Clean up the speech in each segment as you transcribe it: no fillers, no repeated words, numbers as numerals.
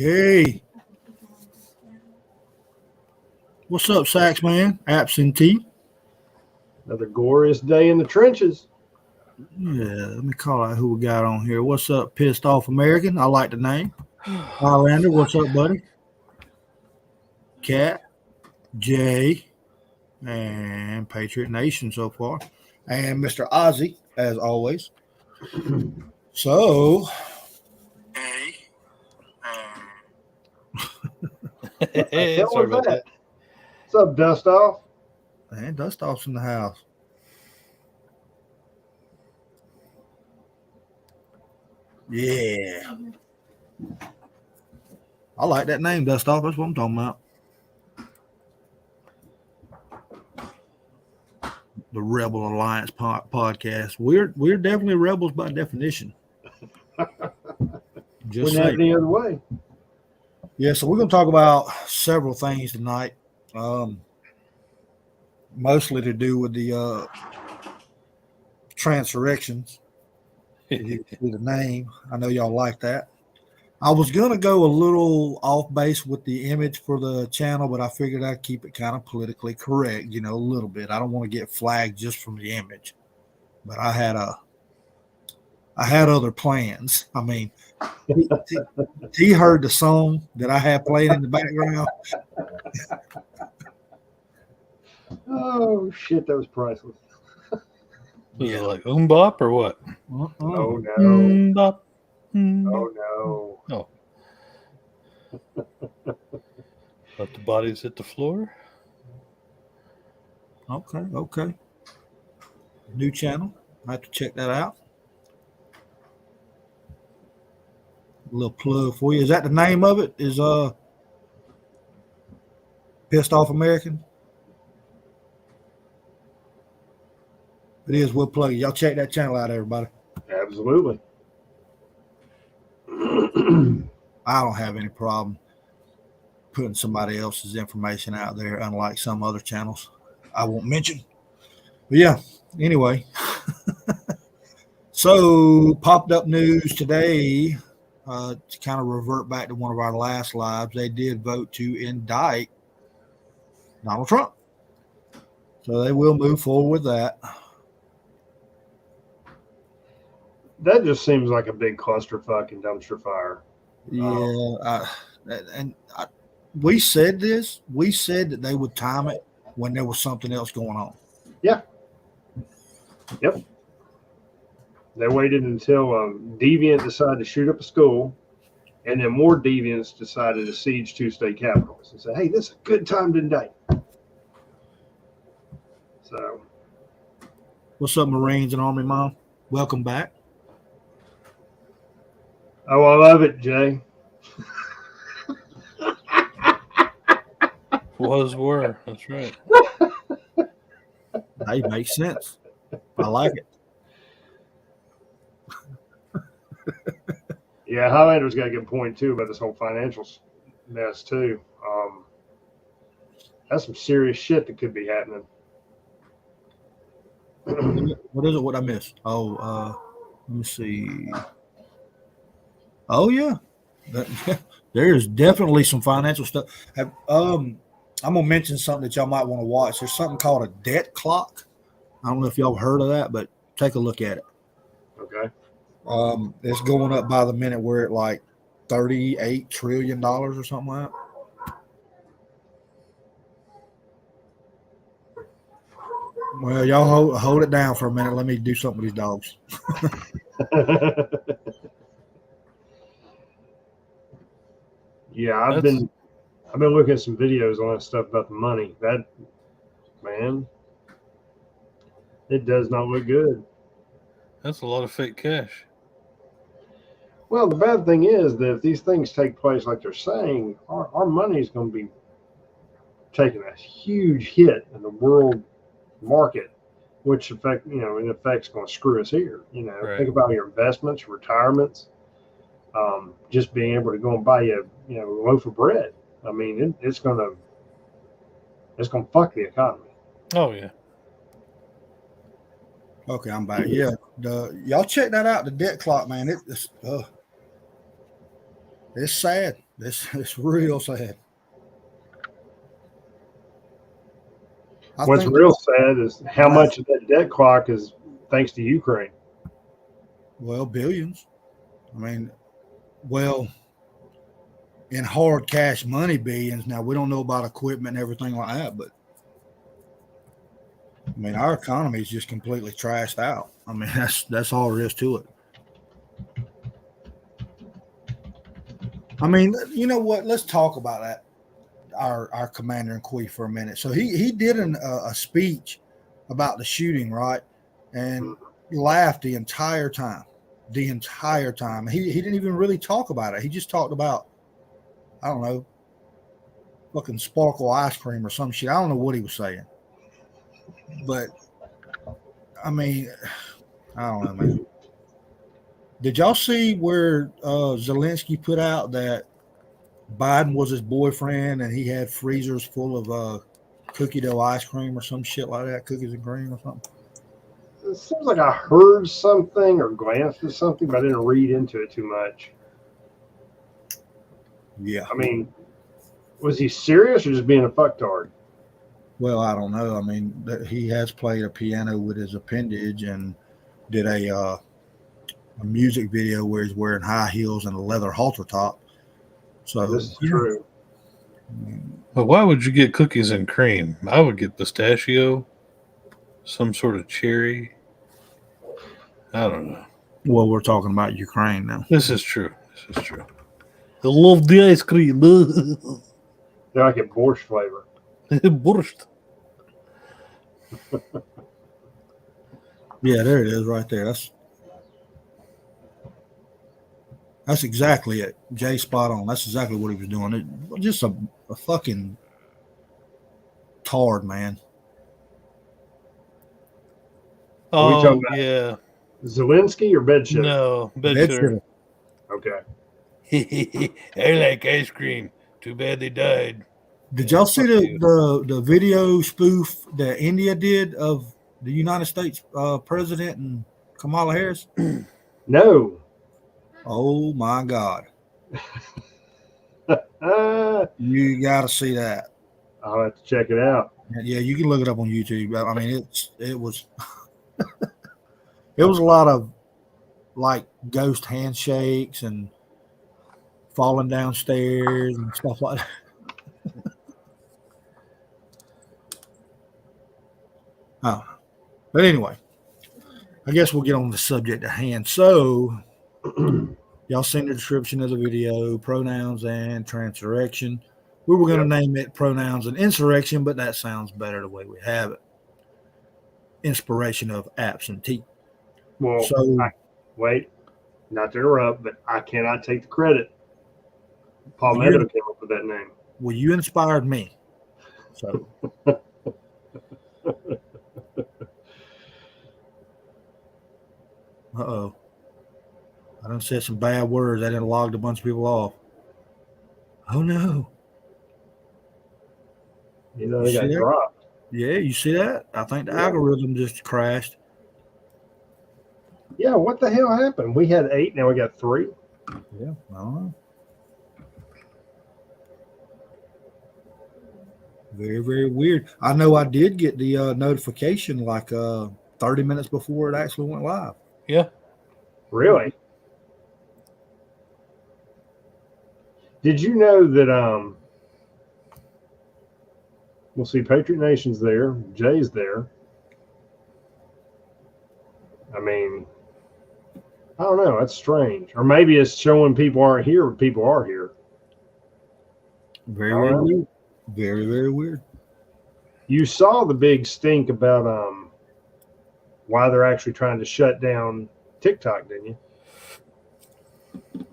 Hey, what's up, Sax man? Absentee. Another glorious day in the trenches. Yeah, let me call out who we got on here. What's up, Pissed Off American? I like the name. Highlander, what's up, buddy? Cat, Jay, and Patriot Nation so far. And Mr. Ozzy, as always. So, hey, What the Hey, hell sorry was about that. What's up, Dust Off? and Dust Off's in the house. Yeah. I like that name, Dust Off. That's what I'm talking about. The Rebel Alliance podcast. We're definitely rebels by definition. Just Wouldn't have it saying. any other way. Yeah, so we're going to talk about several things tonight, mostly to do with the transurrections. You see the name. I know y'all like that. I was going to go a little off base with the image for the channel, but I figured I'd keep it kind of politically correct, a little bit. I don't want to get flagged just from the image. But I had other plans. I mean, he heard the song that I had playing in the background. Oh, shit, that was priceless. Was it like Bop or what? Oh, no. Bop. Oh, no. Oh. Let the bodies hit the floor. Okay. New channel. I have to check that out. A little plug for you. Is that the name of it? Is Pissed Off American? It is. We'll plug it. Y'all check that channel out, everybody. Absolutely. I don't have any problem putting somebody else's information out there, unlike some other channels I won't mention. But yeah, anyway. So, popped up news today, to kind of revert back to one of our last lives, they did vote to indict Donald Trump. So they will move forward with that. That just seems like a big clusterfuck and dumpster fire. Yeah, we said this. We said that they would time it when there was something else going on. Yeah. Yep. They waited until a deviant decided to shoot up a school, and then more deviants decided to siege two state capitals and say, hey, this is a good time to indict. So, What's up, Marines and Army Mom? Welcome back. oh, I love it, Jay. Were. That's right. Hey, makes sense. I like it. Yeah, Highlander's got a good point, too, about this whole financial mess, too. That's some serious shit that could be happening. What is it? What I missed? Oh, let me see. Oh yeah, there is definitely some financial stuff. I'm gonna mention something that y'all might want to watch. There's something called a debt clock. I don't know if y'all heard of that, but take a look at it. Okay. It's going up by the minute. We're at like $38 trillion or something like that. Well, y'all hold it down for a minute. Let me do something with these dogs. Yeah, I've been looking at some videos on that stuff about the money. That, man, it does not look good. That's a lot of fake cash. Well, the bad thing is that if these things take place like they're saying, our money is going to be taking a huge hit in the world market, which in effect is going to screw us here. Right. Think about your investments, retirements, just being able to go and buy you a loaf of bread. I mean, it's going to fuck the economy. Oh, yeah. Okay, I'm back. Yeah, y'all check that out. The debt clock, man. It's sad. It's real sad. What's real sad is how much of that debt clock is thanks to Ukraine. Well, billions. I mean, well, in hard cash money, billions. Now, we don't know about equipment and everything like that, but I mean, our economy is just completely trashed out. I mean, that's all there is to it. I mean, you know what? Let's talk about that. Our commander in chief for a minute. So he did a speech about the shooting, right? And laughed the entire time. The entire time. He didn't even really talk about it. He just talked about, I don't know, fucking sparkle ice cream or some shit. I don't know what he was saying. But I mean, I don't know, man. Did y'all see where Zelensky put out that Biden was his boyfriend and he had freezers full of cookie dough ice cream or some shit like that, cookies and cream or something? It seems like I heard something or glanced at something, but I didn't read into it too much. Yeah. I mean, was he serious or just being a fucktard? Well, I don't know. I mean, he has played a piano with his appendage and did a music video where he's wearing high heels and a leather halter top. So this is true. But why would you get cookies and cream? I would get pistachio, some sort of cherry. I don't know. Well, we're talking about Ukraine now. This is true. This is true. I love the ice cream. They're like a borscht flavor. Borscht. Yeah, there it is right there. That's exactly it. Jay spot on. That's exactly what he was doing. It just a fucking tard, man. Oh, yeah. Zelensky or bedshitter? No, bedshitter. Okay. I like ice cream. Too bad they died. Did y'all see the video spoof that India did of the United States president and Kamala Harris? No. Oh my God. You got to see that. I'll have to check it out. Yeah, you can look it up on YouTube. I mean, it was it was a lot of like ghost handshakes and falling downstairs and stuff like that. Oh, but anyway, I guess we'll get on the subject at hand. So, y'all seen the description of the video, Pronouns and Transurrection. We were going to name it Pronouns and Insurrection, but that sounds better the way we have it. Inspiration of absentee. Well, so, wait, not to interrupt, but I cannot take the credit. Paul Meadow came up with that name. Well, you inspired me. So. Uh-oh. I done said some bad words. I done logged a bunch of people off. Oh, no. You know, they got dropped. Yeah, you see that? I think the algorithm just crashed. Yeah, what the hell happened? We had 8, now we got 3. Yeah, I don't know. Very, very weird. I know I did get the notification like 30 minutes before it actually went live. Yeah. Really? Did you know that we'll see Patriot Nation's there, Jay's there. I mean, I don't know, that's strange. Or maybe it's showing people aren't here, but people are here. Very, very weird. Very, very weird. You saw the big stink about why they're actually trying to shut down TikTok, didn't you?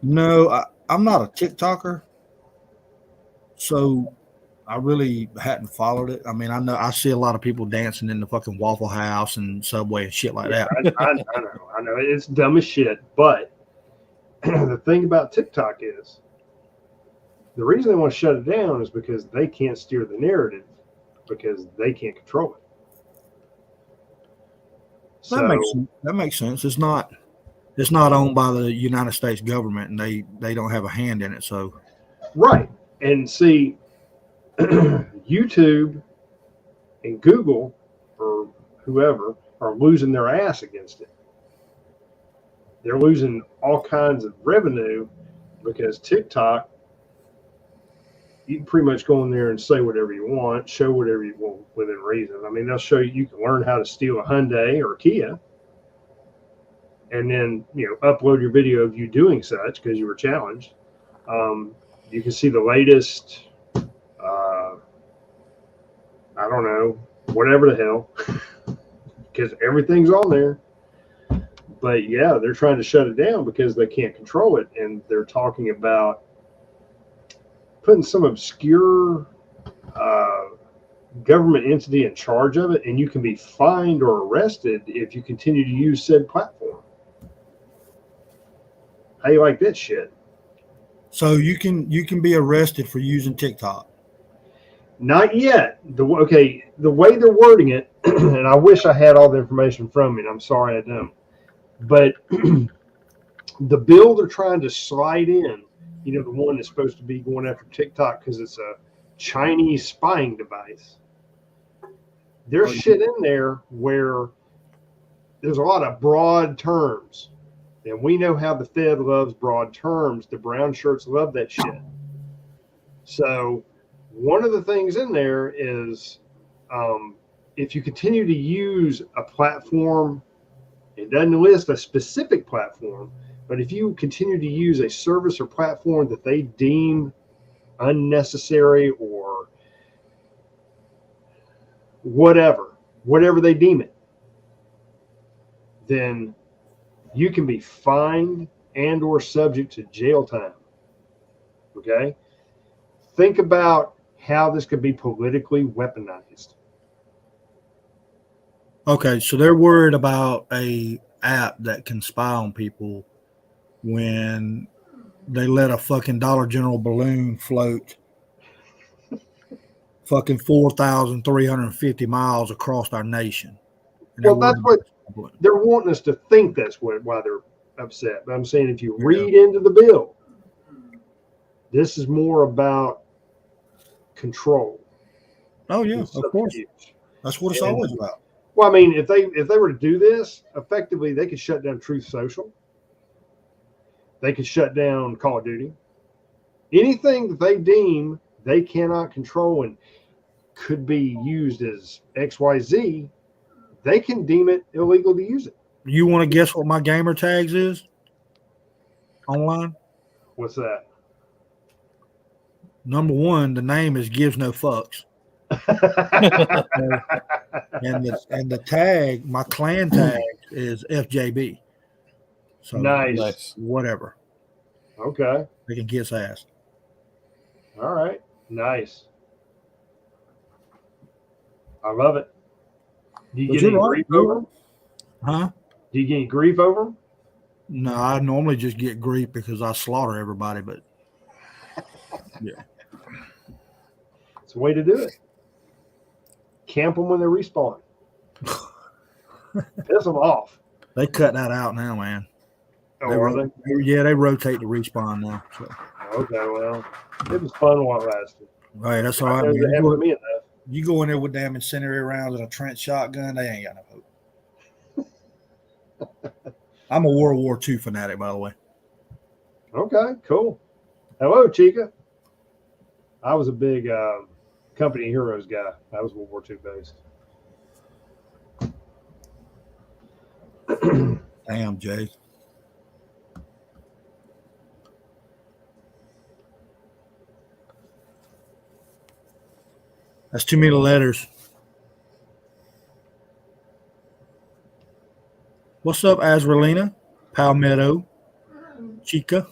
No, I'm not a TikToker, so I really hadn't followed it. I mean, I see a lot of people dancing in the fucking Waffle House and Subway and shit like that. I know, it's dumb as shit. But the thing about TikTok is, the reason they want to shut it down is because they can't steer the narrative, because they can't control it. That makes sense. It's not. It's not owned by the United States government, and they don't have a hand in it. So, Right. And see, YouTube and Google or whoever are losing their ass against it. They're losing all kinds of revenue because TikTok, you can pretty much go in there and say whatever you want, show whatever you want within reason. I mean, they'll show you can learn how to steal a Hyundai or a Kia, and then upload your video of you doing such because you were challenged. You can see the latest, I don't know, whatever the hell, because everything's on there. But yeah, they're trying to shut it down because they can't control it, and they're talking about putting some obscure government entity in charge of it, and you can be fined or arrested if you continue to use said platform. How you like that shit? so you can be arrested for using TikTok. Not yet. The way they're wording it, and I wish I had all the information from me, and I'm sorry I don't. But the bill they're trying to slide in, the one that's supposed to be going after TikTok because it's a Chinese spying device. There's shit in there where there's a lot of broad terms. And we know how the Fed loves broad terms. The brown shirts love that shit. So one of the things in there is if you continue to use a platform, it doesn't list a specific platform, but if you continue to use a service or platform that they deem unnecessary or whatever they deem it, then you can be fined and or subject to jail time. Okay? Think about how this could be politically weaponized. Okay, so they're worried about a app that can spy on people when they let a fucking Dollar General balloon float fucking 4,350 miles across our nation. And Well, that's what they're wanting us to think. That's why they're upset. But I'm saying if you read into the bill, this is more about control. Oh yeah, of course. That's what it's always about. Well, I mean, if they were to do this, effectively, they could shut down Truth Social. They could shut down Call of Duty. Anything that they deem they cannot control and could be used as XYZ, they can deem it illegal to use it. You want to guess what my gamer tags is online? What's that? Number one, the name is Gives No Fucks. and the tag, my clan tag is FJB. So nice. Whatever. Okay. They can kiss ass. All right. Nice. I love it. Do you get any grief over them? Huh? Do you get any grief over them? No, I normally just get grief because I slaughter everybody, but yeah. It's a way to do it. Camp them when they respawn. Piss them off. They cut that out now, man. Oh, are they? Yeah, they rotate the respawn now. So. Okay, well, it was fun while it lasted. Right, that's all right. You go in there with damn incendiary rounds and a trench shotgun, they ain't got no hope. I'm a World War II fanatic, by the way. Okay, cool. Hello, Chica. I was a big Company Heroes guy. I was World War II based. Damn, Jay. That's too many letters. What's up, Azralina? Palmetto? Chica?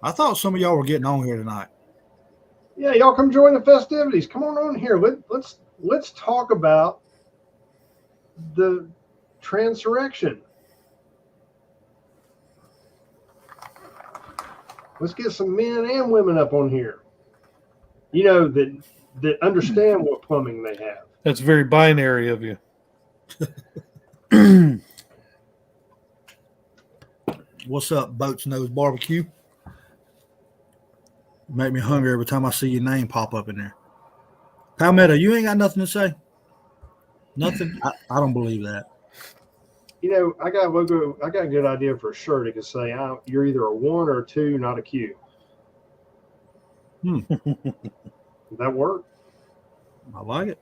I thought some of y'all were getting on here tonight. Yeah, y'all come join the festivities. Come on here. Let's talk about the transurrection. Let's get some men and women up on here. You know, that understand what plumbing they have. That's very binary of you. What's up, Boat's Nose Barbecue? Make me hungry every time I see your name pop up in there. Palmetto, you ain't got nothing to say? Nothing? I don't believe that. You know, I got a good idea for a shirt. It could say, "You're either a 1 or a 2, not a Q." Does that work? I like it.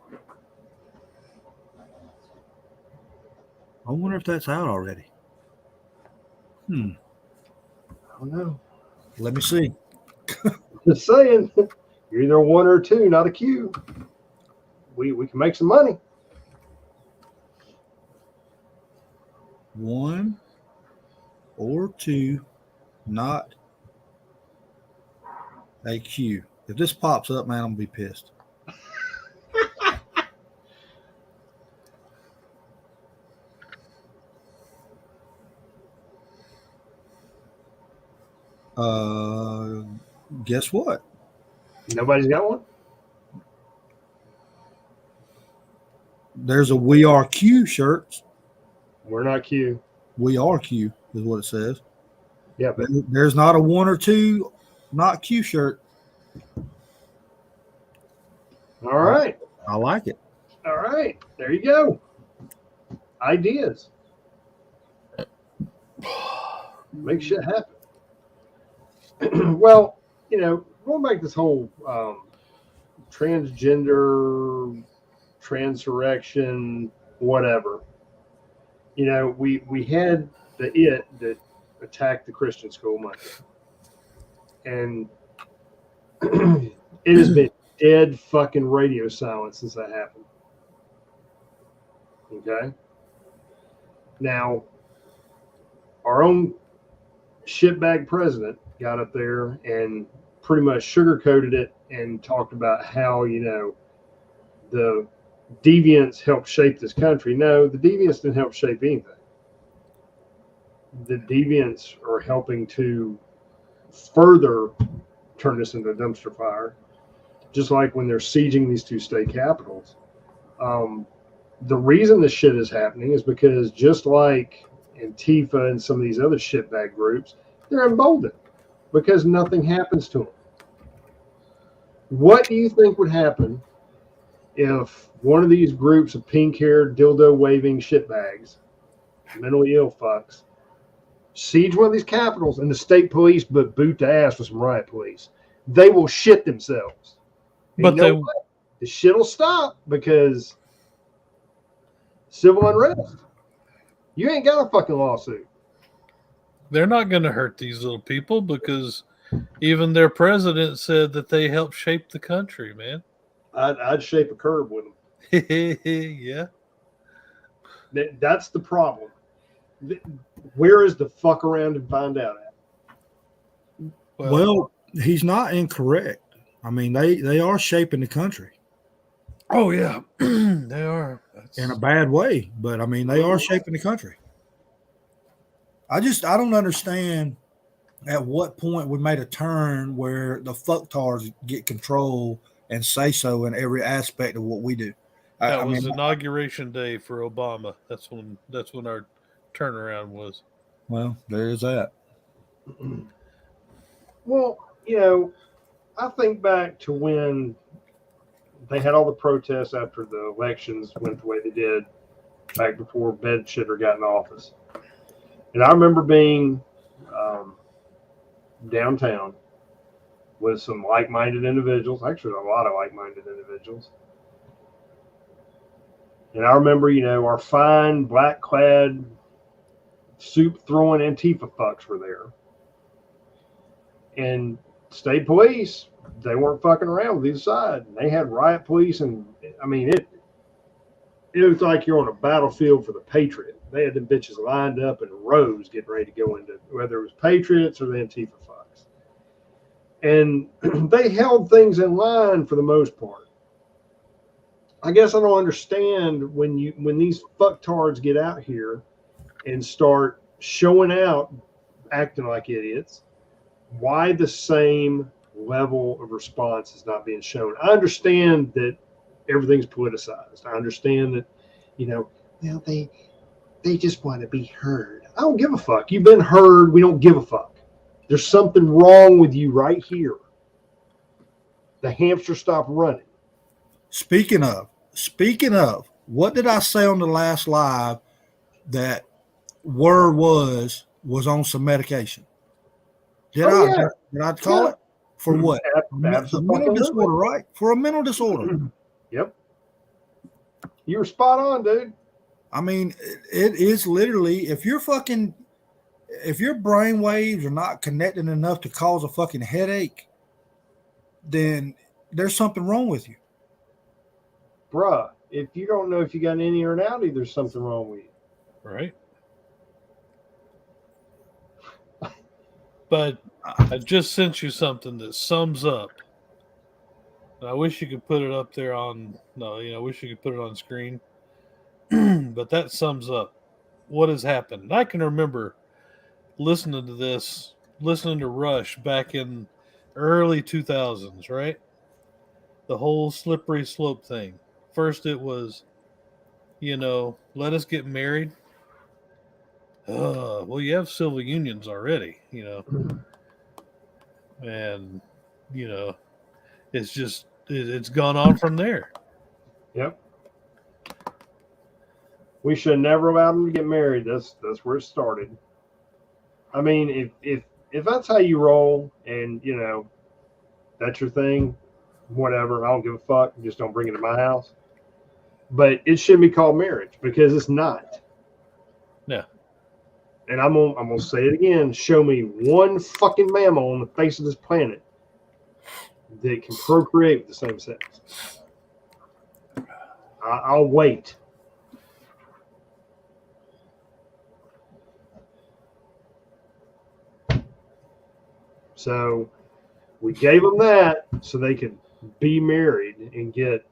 I wonder if that's out already. I don't know. Let me see. Just saying, you're either a 1 or a 2, not a Q. We can make some money. 1 or 2, not a Q. If this pops up, man, I'm gonna be pissed. Guess what? Nobody's got one? There's a We Are Q shirts. We're not Q. We Are Q is what it says. Yeah, but There's not a 1 or 2 not Q shirt. all right. I like it. All right. There you go. Ideas. Make shit happen. Well, you know, going back to this whole transgender, transurrection, whatever. You know, we had the it that attacked the Christian school Monday. And it has been dead fucking radio silence since that happened. Okay? Now, our own shitbag president got up there and pretty much sugarcoated it and talked about how, you know, the deviants helped shape this country. No, the deviants didn't help shape anything. The deviants are helping to further turn this into a dumpster fire. Just like when they're sieging these 2 state capitals. The reason this shit is happening is because just like Antifa and some of these other shitbag groups, they're emboldened because nothing happens to them. What do you think would happen if one of these groups of pink-haired, dildo-waving shitbags, mentally ill fucks, siege one of these capitals and the state police but boot the ass with some riot police? They will shit themselves. And But you know what? The shit will stop because civil unrest. You ain't got a fucking lawsuit. they're not going to hurt these little people because even their president said that they helped shape the country, man. I'd shape a curb with them. Yeah. That's the problem. Where is the fuck around and find out at? Well, he's not incorrect. I mean, they are shaping the country. Oh, yeah. They are. In a bad way, but I mean, they are shaping the country. I don't understand at what point we made a turn where the fucktards get control and say so in every aspect of what we do. That was inauguration day for Obama. That's when our turnaround was. Well, there's that. Well, you know, I think back to when they had all the protests after the elections went the way they did back before Bedshitter got in office. And I remember being downtown with some like-minded individuals, actually a lot of like-minded individuals. And I remember, you know, our fine black-clad soup-throwing Antifa fucks were there. And state police, they weren't fucking around with either side. They had riot police, and I mean, it was like you're on a battlefield for the Patriot. They had them bitches lined up in rows getting ready to go into whether it was Patriots or the Antifa fucks. And they held things in line for the most part. I guess I don't understand when these fucktards get out here and start showing out, acting like idiots, why the same level of response is not being shown. I understand that everything's politicized. I understand that, you know, well, they just want to be heard. I don't give a fuck. You've been heard. We don't give a fuck. There's something wrong with you right here. The hamster stopped running. Speaking of, what did I say on the last live that word was on some medication? Did I call it? For what? That's a mental disorder, right? For a mental disorder. Yep. You were spot on, dude. I mean, it is literally, if your brain waves are not connected enough to cause a fucking headache, then there's something wrong with you. Bruh, if you don't know if you got an innie or an outie, there's something wrong with you. Right. But I just sent you something that sums up. I wish you could put it up there I wish you could put it on screen. But that sums up what has happened. I can remember listening to Rush back in early 2000s, right? The whole slippery slope thing. First it was, let us get married. Well, you have civil unions already, and, it's just, it's gone on from there. Yep. We should have never allowed them to get married. That's where it started. I mean, if that's how you roll and, that's your thing, whatever, I don't give a fuck. Just don't bring it to my house. But it shouldn't be called marriage because it's not. Yeah. And I'm gonna say it again. Show me one fucking mammal on the face of this planet that can procreate with the same sex. I'll wait. So we gave them that so they could be married and get,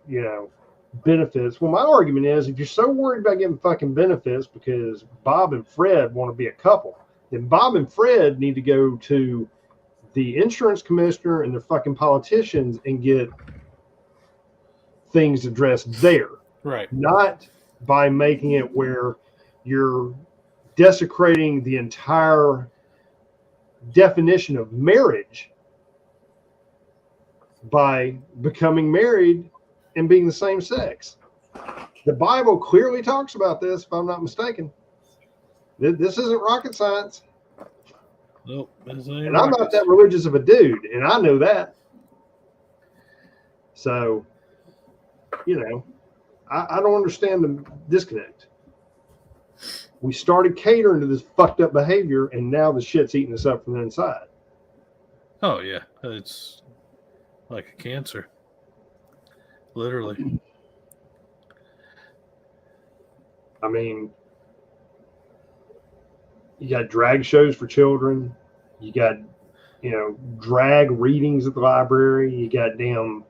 benefits. Well, my argument is if you're so worried about getting fucking benefits because Bob and Fred want to be a couple, then Bob and Fred need to go to the insurance commissioner and their fucking politicians and get things addressed there. Right. Not by making it where you're desecrating the entire definition of marriage by becoming married and being the same sex. The Bible clearly talks about this, if I'm not mistaken. This isn't rocket science. Nope. And I'm not that religious of a dude, and I know that. So, I don't understand the disconnect. We started catering to this fucked up behavior, and now the shit's eating us up from the inside. Oh, yeah. It's like a cancer. Literally. I mean, you got drag shows for children. You got, drag readings at the library. You got damn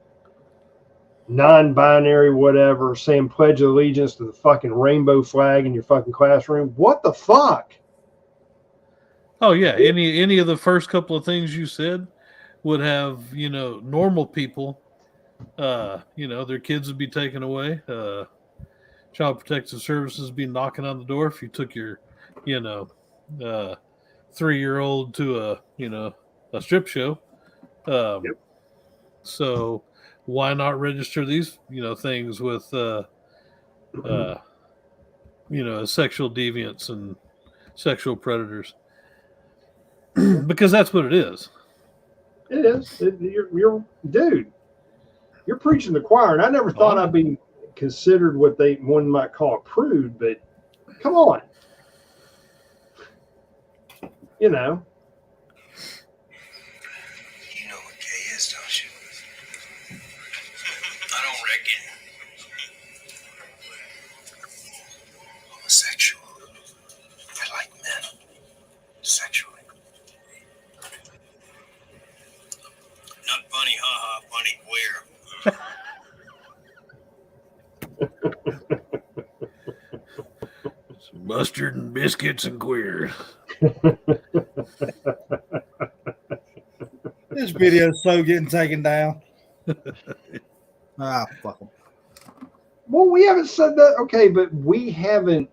non-binary whatever saying Pledge of Allegiance to the fucking rainbow flag in your fucking classroom. What the fuck? Oh, yeah. Any of the first couple of things you said would have, normal people, their kids would be taken away. Child Protective Services be knocking on the door if you took your, 3-year-old to a strip show. Yep. So why not register these, things with, sexual deviants and sexual predators? Because that's what it is. It is. You're dude. You're preaching the choir, and I never thought I'd be considered what one might call a prude, but come on. You know what gay is, don't you? I don't reckon. Homosexual. I like men. Sexually. Not funny, haha, funny queer. Mustard and biscuits and queer. This video is so getting taken down. Fuck them. Well, we haven't said that. Okay, but we haven't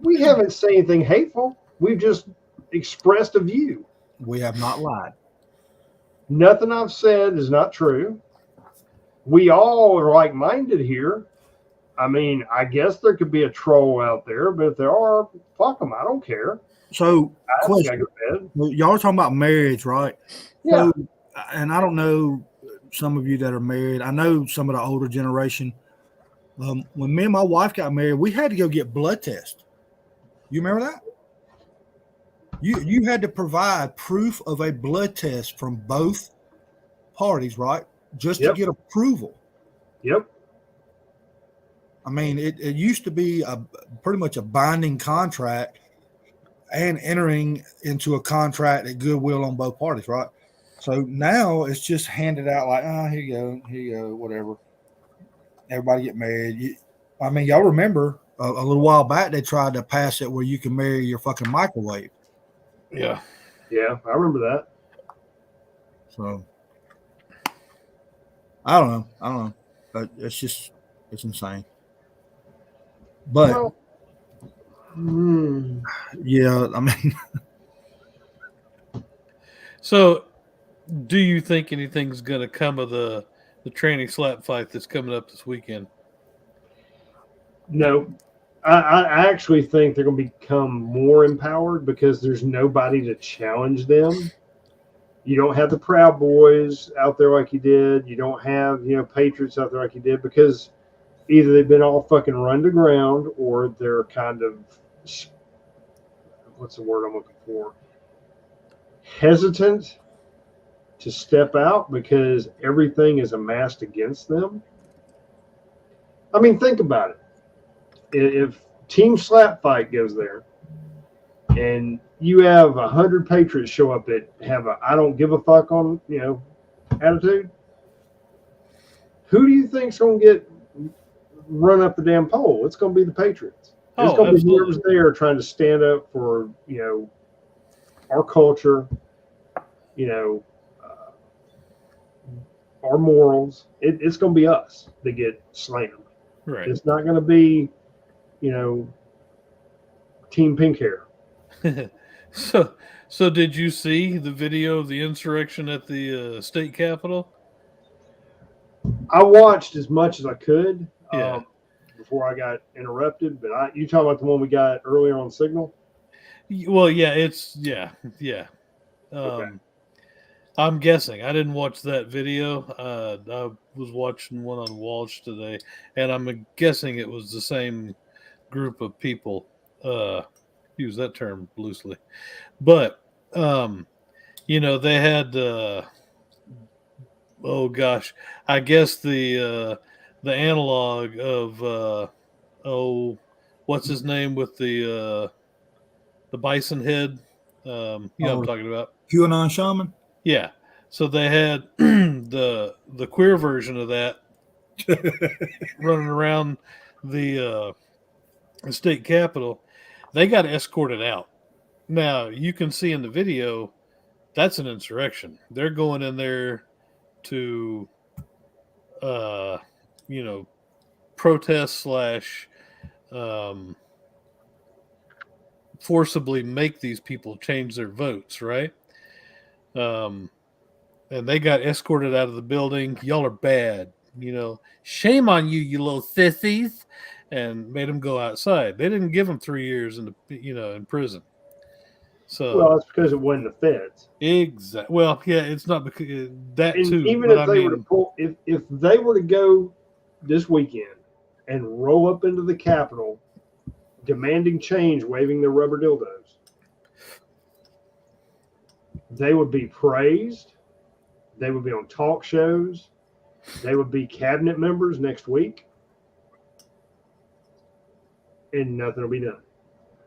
We haven't said anything hateful. We've just expressed a view. We have not lied. Nothing I've said is not true. We all are like-minded here. I mean, I guess there could be a troll out there, but if there are, fuck them. I don't care. So, I gotta question. go to bed. Y'all are talking about marriage, right? Yeah. So, and I don't know some of you that are married. I know some of the older generation. When me and my wife got married, we had to go get blood tests. You remember that? You had to provide proof of a blood test from both parties, right? Just to Yep. get approval. Yep. I mean, it used to be pretty much a binding contract and entering into a contract at goodwill on both parties, right? So now it's just handed out like, here you go, whatever. Everybody get married. I mean, y'all remember a little while back they tried to pass it where you can marry your fucking microwave. Yeah. Yeah, I remember that. So I don't know. But it's insane. But Well, yeah, I mean, So, do you think anything's going to come of the training slap fight that's coming up this weekend? no. I actually think they're going to become more empowered because there's nobody to challenge them. You don't have the Proud Boys out there like you did. You don't have, Patriots out there like you did because either they've been all fucking run to ground or they're kind of, what's the word I'm looking for? Hesitant to step out because everything is amassed against them. I mean, think about it. If Team Slap Fight goes there and you have 100 Patriots show up that have a I don't give a fuck on, attitude, who do you think's going to get run up the damn pole? It's going to be the Patriots. It's going to be whoever's there trying to stand up for, our culture, our morals. It's going to be us that get slammed. Right. It's not going to be, Team Pink Hair. So did you see the video of the insurrection at the state capitol? I watched as much as I could before I got interrupted. But you talking about the one we got earlier on Signal? Well, yeah, yeah. Okay. I'm guessing. I didn't watch that video. I was watching one on Walsh today, and I'm guessing it was the same group of people. Use that term loosely, but they had. Oh gosh, I guess the analog of what's his name with the bison head. I'm talking about QAnon shaman. Yeah, so they had the queer version of that running around the state capitol. They got escorted out. Now you can see in the video that's an insurrection. They're going in there to, protest / forcibly make these people change their votes, right? And they got escorted out of the building. Y'all are bad, shame on you, you little sissies, and made them go outside. They didn't give them 3 years in prison. So Well, that's because it wasn't the feds. Exactly. Well, yeah, it's not because that And too. even if they were to pull, if they were to go this weekend and roll up into the Capitol, demanding change, waving their rubber dildos, they would be praised. They would be on talk shows. They would be cabinet members next week, and nothing will be done.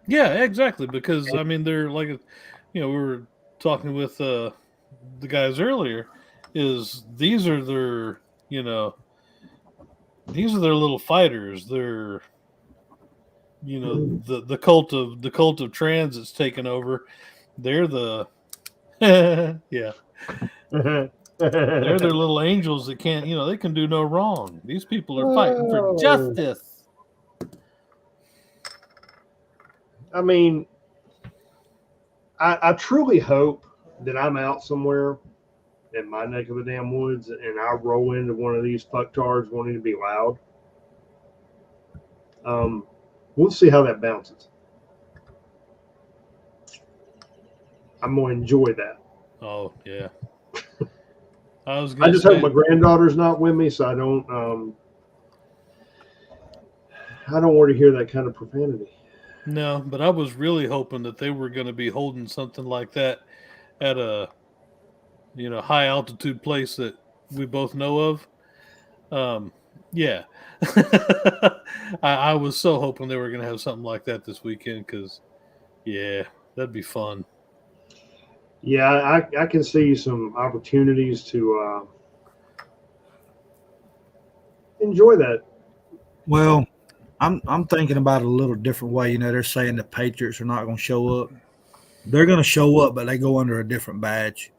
Yeah, exactly. Because they're like, we were talking with the guys earlier. These are their little fighters. They're the cult of trans that's taken over. They're the yeah. They're their little angels that can't, they can do no wrong. These people are fighting for justice. I mean, I truly hope that I'm out somewhere in my neck of the damn woods and I roll into one of these fucktards wanting to be loud. We'll see how that bounces. I'm going to enjoy that. Oh, yeah. I was I going to just hope say, my granddaughter's not with me, so I don't want to hear that kind of profanity. no, but I was really hoping that they were going to be holding something like that at a, high altitude place that we both know of. Yeah. I was so hoping they were going to have something like that this weekend because, yeah, that'd be fun. Yeah, I can see some opportunities to enjoy that. Well, I'm thinking about it a little different way. They're saying the Patriots are not going to show up. They're going to show up, but they go under a different badge.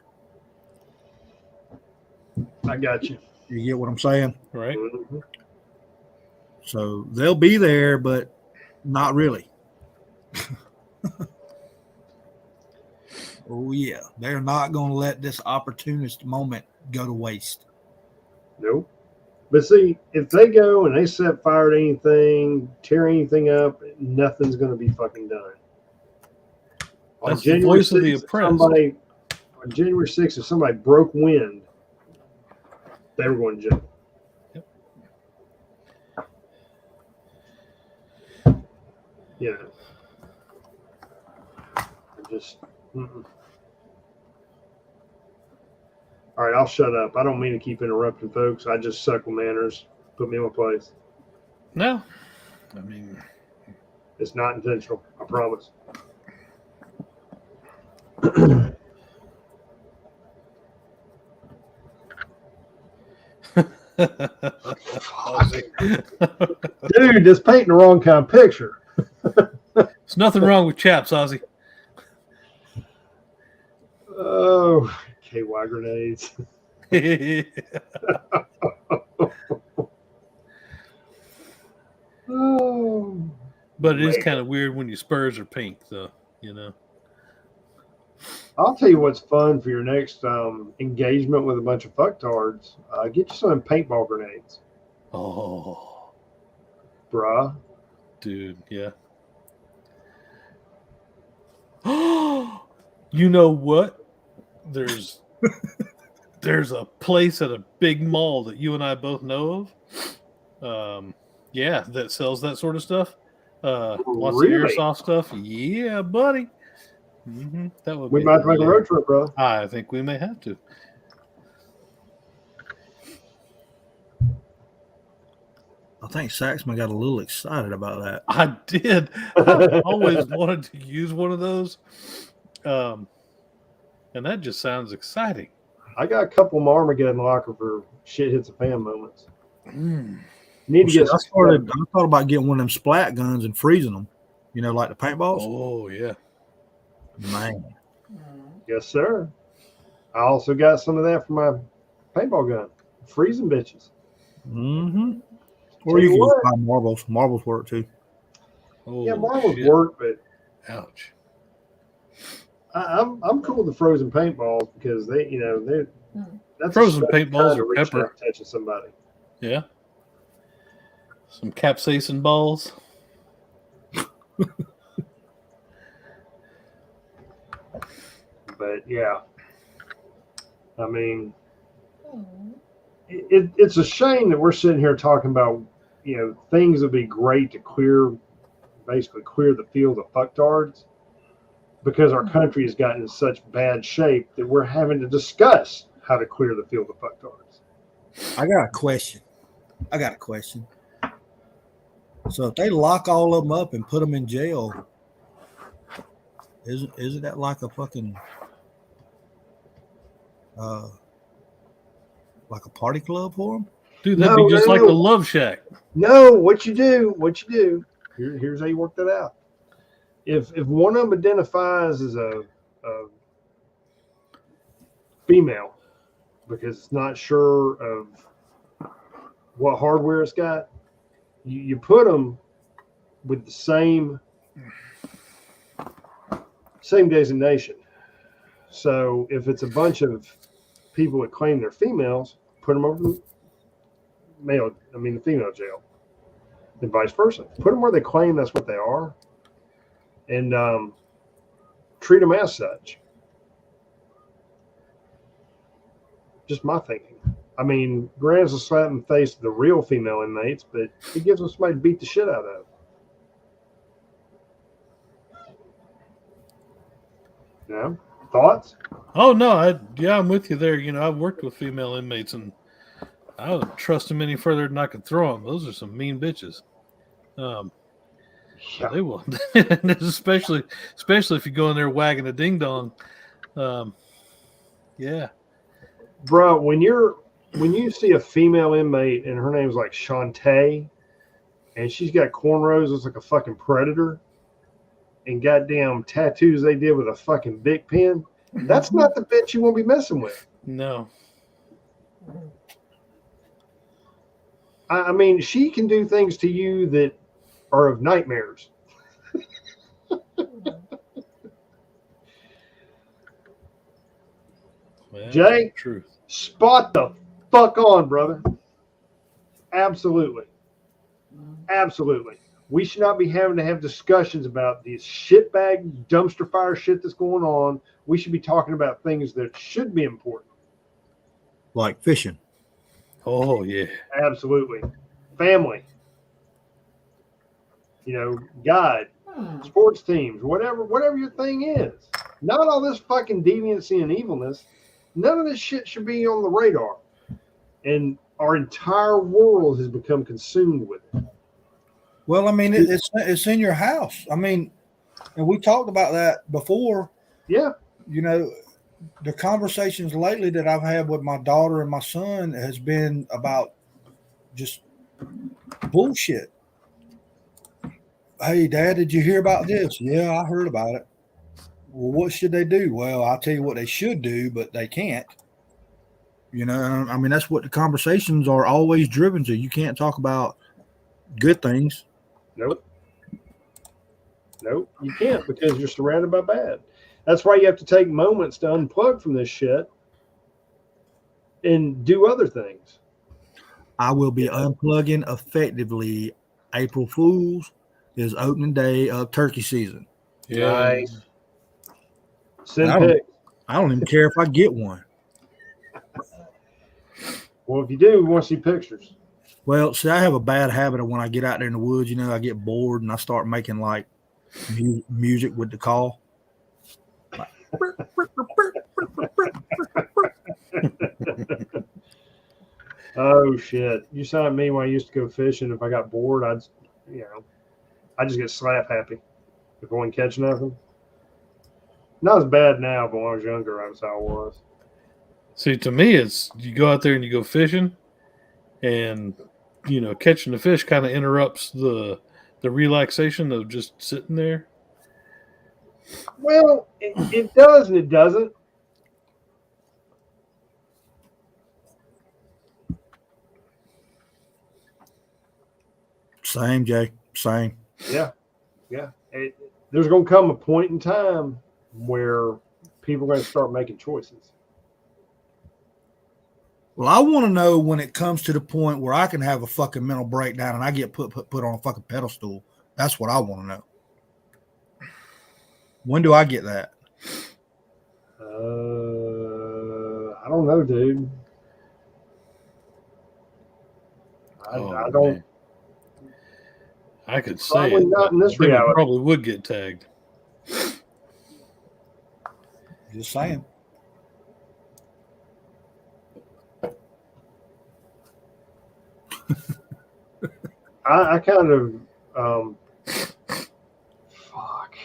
I got you. You get what I'm saying? Right? Mm-hmm. So they'll be there, but not really. Oh, yeah. They're not going to let this opportunist moment go to waste. Nope. But see, if they go and they set fire to anything, tear anything up, nothing's going to be fucking done. That's the voice of the oppressed. On January 6th, if somebody broke wind, they were going to jail. Yep. All right, I'll shut up. I don't mean to keep interrupting folks. I just suck with manners. Put me in my place. No. I mean, it's not intentional. I promise. Dude, just painting the wrong kind of picture. There's nothing wrong with chaps, Ozzy. Oh, KY grenades. Oh, but it is kind of weird when your spurs are pink, though, I'll tell you what's fun for your next engagement with a bunch of fucktards. Get you some paintball grenades. Oh. Bruh. Dude, yeah. You know what? There's a place at a big mall that you and I both know of. Yeah, that sells that sort of stuff. Lots of airsoft stuff. Yeah, buddy. Mm-hmm. That would. We might have to make a road trip, bro. I think we may have to. I think Saxman got a little excited about that. I did. I always wanted to use one of those. And that just sounds exciting. I got a couple of Armageddon locker for shit hits the fan moments. Need to get. I thought about getting one of them splat guns and freezing them. Like the paintballs. Oh yeah, man. Yes, sir. I also got some of that for my paintball gun. Freezing bitches. Mm-hmm. Or you can buy marbles. Marbles work too. Oh, yeah, marbles work, but ouch. I'm cool with the frozen paintballs because that's frozen paintballs are pepper touching somebody. Yeah. Some capsaicin balls. But yeah, I mean, it's a shame that we're sitting here talking about things that would be great to basically clear the field of fucktards, because our country has gotten in such bad shape that we're having to discuss how to clear the field of fucktards. I got a question. So if they lock all of them up and put them in jail, isn't that like a fucking like a party club for them? Dude, that'd be just like the Love Shack. No, what you do. Here's how you work that out. If one of them identifies as a female because it's not sure of what hardware it's got, you put them with the same same designation. So if it's a bunch of people that claim they're females, put them over the female jail, and vice versa. Put them where they claim that's what they are, and treat them as such. Just my thinking. I mean, grants a slap in the face to the real female inmates, but it gives them somebody to beat the shit out of. Yeah. Thoughts? Oh no, I'm with you there. You know, I've worked with female inmates, and I don't trust them any further than I can throw them. Those are some mean bitches. Yeah. They will, especially if you go in there wagging a ding dong. Yeah, Bro, when you see a female inmate and her name's like Shantae, and she's got cornrows, looks like a fucking predator, and goddamn tattoos they did with a fucking big pen, that's not the bitch you want to be messing with. no. I mean, she can do things to you that are of nightmares. Well, Jay? truth. Spot the fuck on, brother. Absolutely. Absolutely. We should not be having to have discussions about these shitbag dumpster fire shit that's going on. We should be talking about things that should be important. Like fishing. Oh yeah. Absolutely. Family. You know, guide, sports teams, whatever your thing is. Not all this fucking deviancy and evilness. None of this shit should be on the radar. And our entire world has become consumed with it. Well, I mean, it's in your house. I mean, and we talked about that before. Yeah. You know, the conversations lately that I've had with my daughter and my son has been about just bullshit. Hey, Dad, did you hear about this? Yeah, I heard about it. Well, what should they do? Well, I'll tell you what they should do, but they can't. You know, I mean, that's what the conversations are always driven to. You can't talk about good things. Nope, you can't, because you're surrounded by bad. That's why you have to take moments to unplug from this shit and do other things. I will be unplugging effectively. April Fool's is opening day of turkey season. Yeah. Nice. Send I pics. don't even care if I get one. Well, if you do, we want to see pictures. Well, see, I have a bad habit of when I get out there in the woods, you know, I get bored and I start making like music with the call. Oh shit! You saw me when I used to go fishing. If I got bored, I just get slap happy if I wouldn't catch nothing. Not as bad now, but when I was younger, that's how it was. See, to me, it's you go out there and you go fishing, and you know, catching the fish kind of interrupts the relaxation of just sitting there. Well, it does and it doesn't. Same, Jay. Same. Yeah. There's going to come a point in time where people are going to start making choices. Well, I want to know when it comes to the point where I can have a fucking mental breakdown and I get put on a fucking pedestal. That's what I want to know. When do I get that? I don't know, dude. I don't. Man. I could say Probably it, not in this but reality. probably would get tagged. Just saying. I kind of fuck.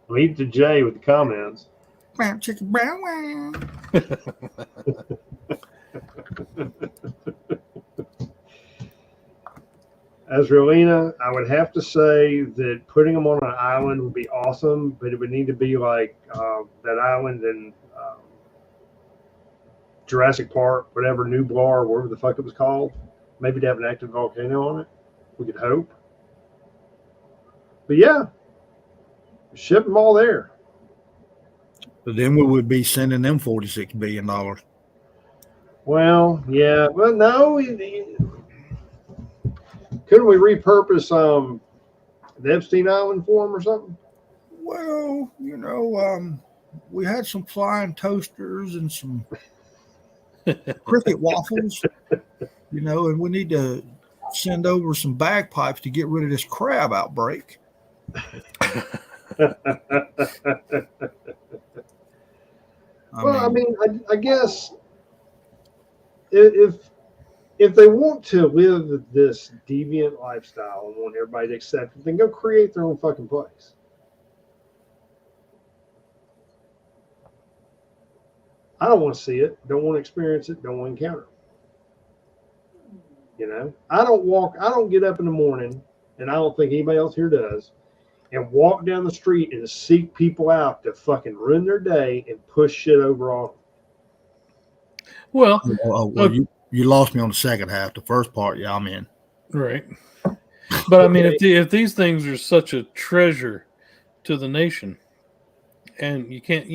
Lead to Jay with the comments. Brown chicken, brown wow. Azraelina, I would have to say that putting them on an island would be awesome, but it would need to be like that island in Jurassic Park, whatever, Nublar, whatever the fuck it was called. Maybe to have an active volcano on it. We could hope. But yeah, Ship them all there. But then we would be sending them $46 billion. Well, yeah, but no. Couldn't we repurpose the Epstein Island for them or something? Well, we had some flying toasters and some cricket waffles, and we need to send over some bagpipes to get rid of this crab outbreak. I guess if they want to live this deviant lifestyle and want everybody to accept it, then go create their own fucking place. I don't want to see it. Don't want to experience it. Don't want to encounter it. I don't get up in the morning, and I don't think anybody else here does, and walk down the street and seek people out to fucking ruin their day and push shit over on them. Well, you lost me on the second half. The first part, yeah, I'm in. Right. But I mean, if these things are such a treasure to the nation, and you can't,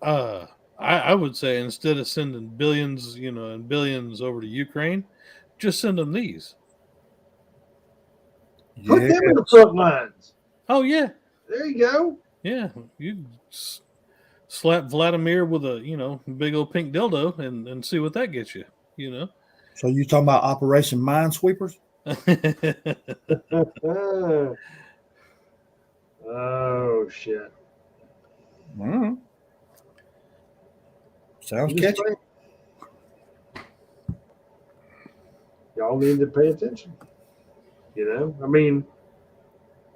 I would say instead of sending billions, and billions over to Ukraine, just send them these. Put them in the front lines. Oh yeah, there you go. Yeah, you slap Vladimir with a big old pink dildo and see what that gets you. So you talking about Operation Minesweepers? Oh shit! Mm-hmm. Sounds catchy. Y'all need to pay attention.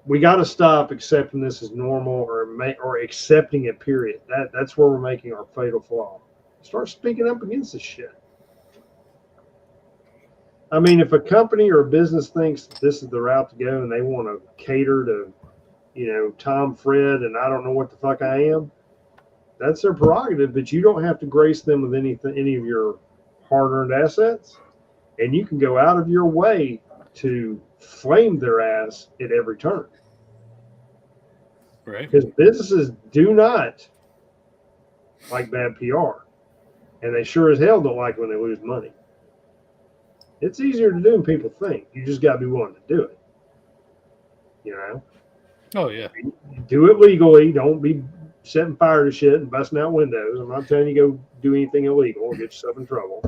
We got to stop accepting this as normal or accepting it, period. That's where we're making our fatal flaw. Start speaking up against this shit. If a company or a business thinks this is the route to go and they want to cater to, Tom, Fred, and I don't know what the fuck I am, that's their prerogative, but you don't have to grace them with any of your hard-earned assets, and you can go out of your way to flame their ass at every turn. Right. Because businesses do not like bad PR, and they sure as hell don't like when they lose money. It's easier to do than people think. You just got to be willing to do it. Oh yeah. Do it legally. Don't be setting fire to shit and busting out windows. I'm not telling you go do anything illegal or get yourself in trouble.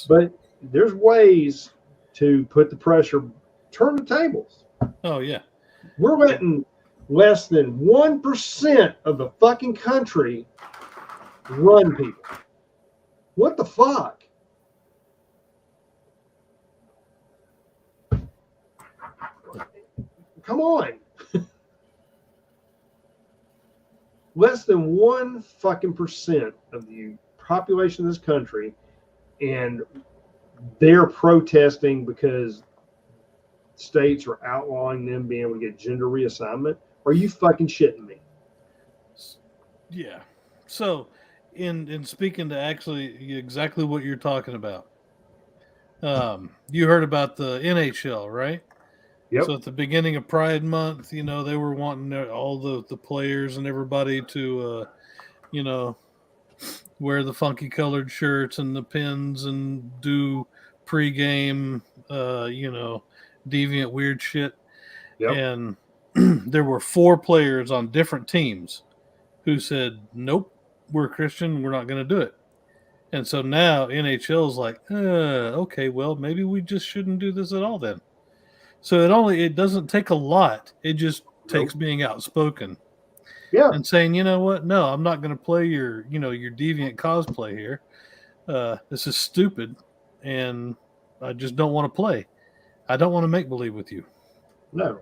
But there's ways to put the pressure, turn the tables. Oh yeah. We're letting less than 1% of the fucking country run people. What the fuck? Come on. Less than 1 fucking percent of the population of this country, and they're protesting because states are outlawing them being able to get gender reassignment. Are you fucking shitting me? Yeah. So, in speaking to actually exactly what you're talking about, you heard about the NHL, right? Yep. So at the beginning of Pride Month, they were wanting all the players and everybody to, wear the funky colored shirts and the pins and do pregame, deviant weird shit. Yep. And there were 4 players on different teams who said, nope, we're Christian. We're not going to do it. And so now NHL is like, okay, well, maybe we just shouldn't do this at all then. So it doesn't take a lot. It just takes being outspoken. Yeah. And saying, you know what? No, I'm not going to play your deviant cosplay here. This is stupid. And I just don't want to play. I don't want to make believe with you. No.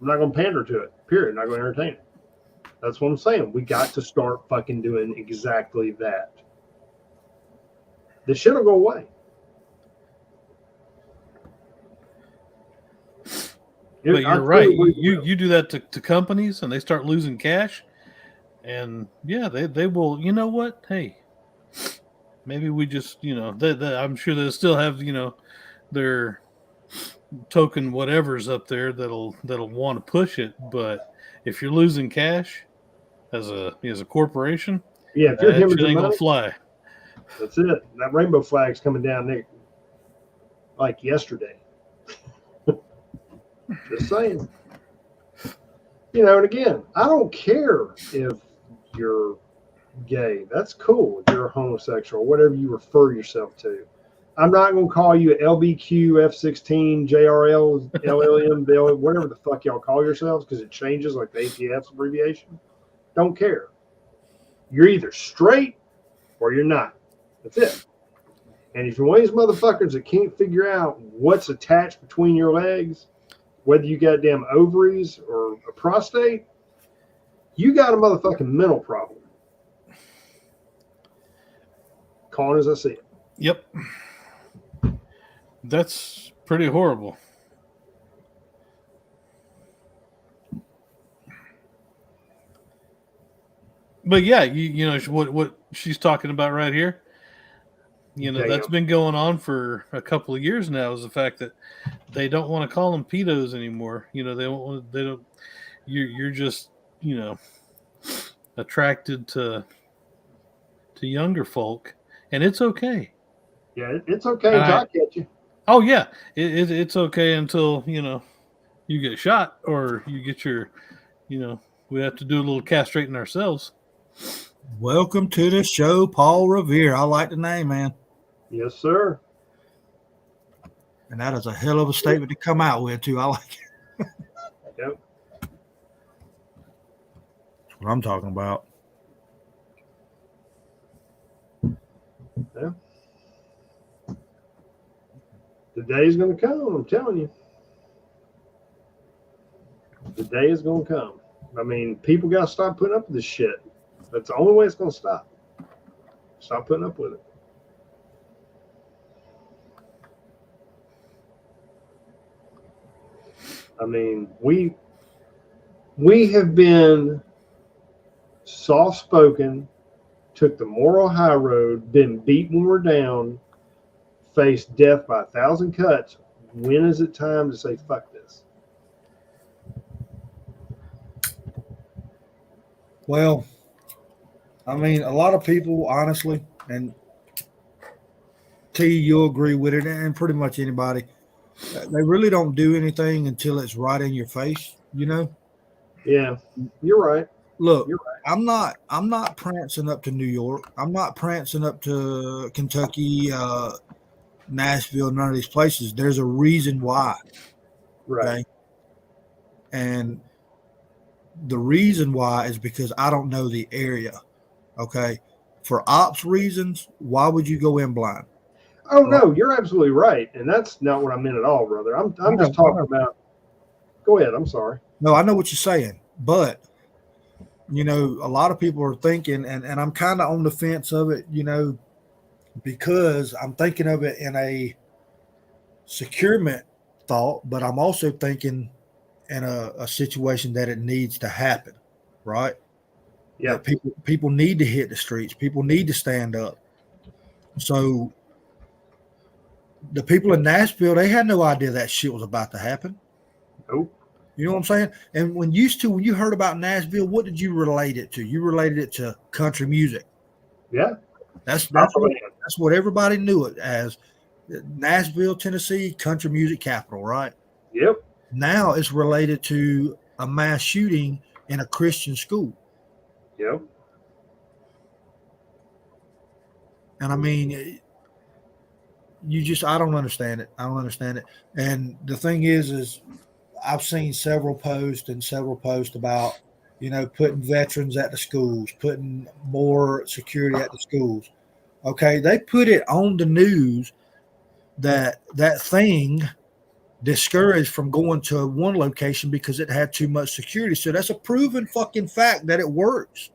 I'm not going to pander to it. Period. Not going to entertain it. That's what I'm saying. We got to start fucking doing exactly that. This shit will go away. But you're right. You do that to companies and they start losing cash. And yeah, they will, you know what? Hey, maybe we just, I'm sure they'll still have, their token whatever's up there that'll want to push it. But if you're losing cash as a corporation, Yeah, if you're that shit hemorrhaging ain't gonna money, fly. that's it. That rainbow flag's coming down there like yesterday. Just saying. You know, and again, I don't care if you're gay. That's cool. If you're a homosexual, whatever you refer yourself to. I'm not going to call you an LBQ, F16, JRL, LLM, whatever the fuck y'all call yourselves, because it changes like the ATF's abbreviation. Don't care. You're either straight or you're not. That's it. And if you're one of these motherfuckers that can't figure out what's attached between your legs, whether you got damn ovaries or a prostate, you got a motherfucking mental problem. Calling as I see it. Yep. That's pretty horrible. But yeah, you know what she's talking about right here. You know, that's been going on for a couple of years now, is the fact that they don't want to call them pedos anymore. You know, they don't. You're just, you know, attracted to younger folk, and it's okay. Yeah, it's okay until I catch you. Oh yeah, it's okay until, you know, you get shot or you get your, you know, we have to do a little castrating ourselves. Welcome to the show, Paul Revere. I like the name, man. Yes, sir. And that is a hell of a statement to come out with, too. I like it. Yep. That's what I'm talking about. Yeah. The day is going to come, I'm telling you. The day is going to come. I mean, people got to stop putting up with this shit. That's the only way it's going to stop. Stop putting up with it. I mean, we have been soft-spoken, took the moral high road, been beat when we're down, faced death by 1,000 cuts. When is it time to say, fuck this? Well, I mean, a lot of people, honestly, and T, you'll agree with it, and pretty much anybody, they really don't do anything until it's right in your face, you know? Yeah, you're right. Look, You're right. I'm not prancing up to New York. I'm not prancing up to Kentucky, Nashville, none of these places. There's a reason why. Right. Okay? And the reason why is because I don't know the area. Okay. For ops reasons, why would you go in blind? Oh, no, you're absolutely right. And that's not what I meant at all, brother. I'm just talking about. Go ahead. I'm sorry. No, I know what you're saying. But, you know, a lot of people are thinking, and I'm kind of on the fence of it, you know, because I'm thinking of it in a securement thought, but I'm also thinking in a situation that it needs to happen, right? Yeah. That people need to hit the streets. People need to stand up. So the people in Nashville, they had no idea that shit was about to happen. Nope. You know what I'm saying? And when you heard about Nashville, what did you relate it to? You related it to country music. Yeah. That's what everybody knew it as. Nashville, Tennessee, country music capital, right? Yep. Now it's related to a mass shooting in a Christian school. Yep. And I mean, I don't understand it. I don't understand it. And the thing is I've seen several posts about, you know, putting veterans at the schools, putting more security at the schools. Okay. They put it on the news that thing discouraged from going to one location because it had too much security. So that's a proven fucking fact that it works.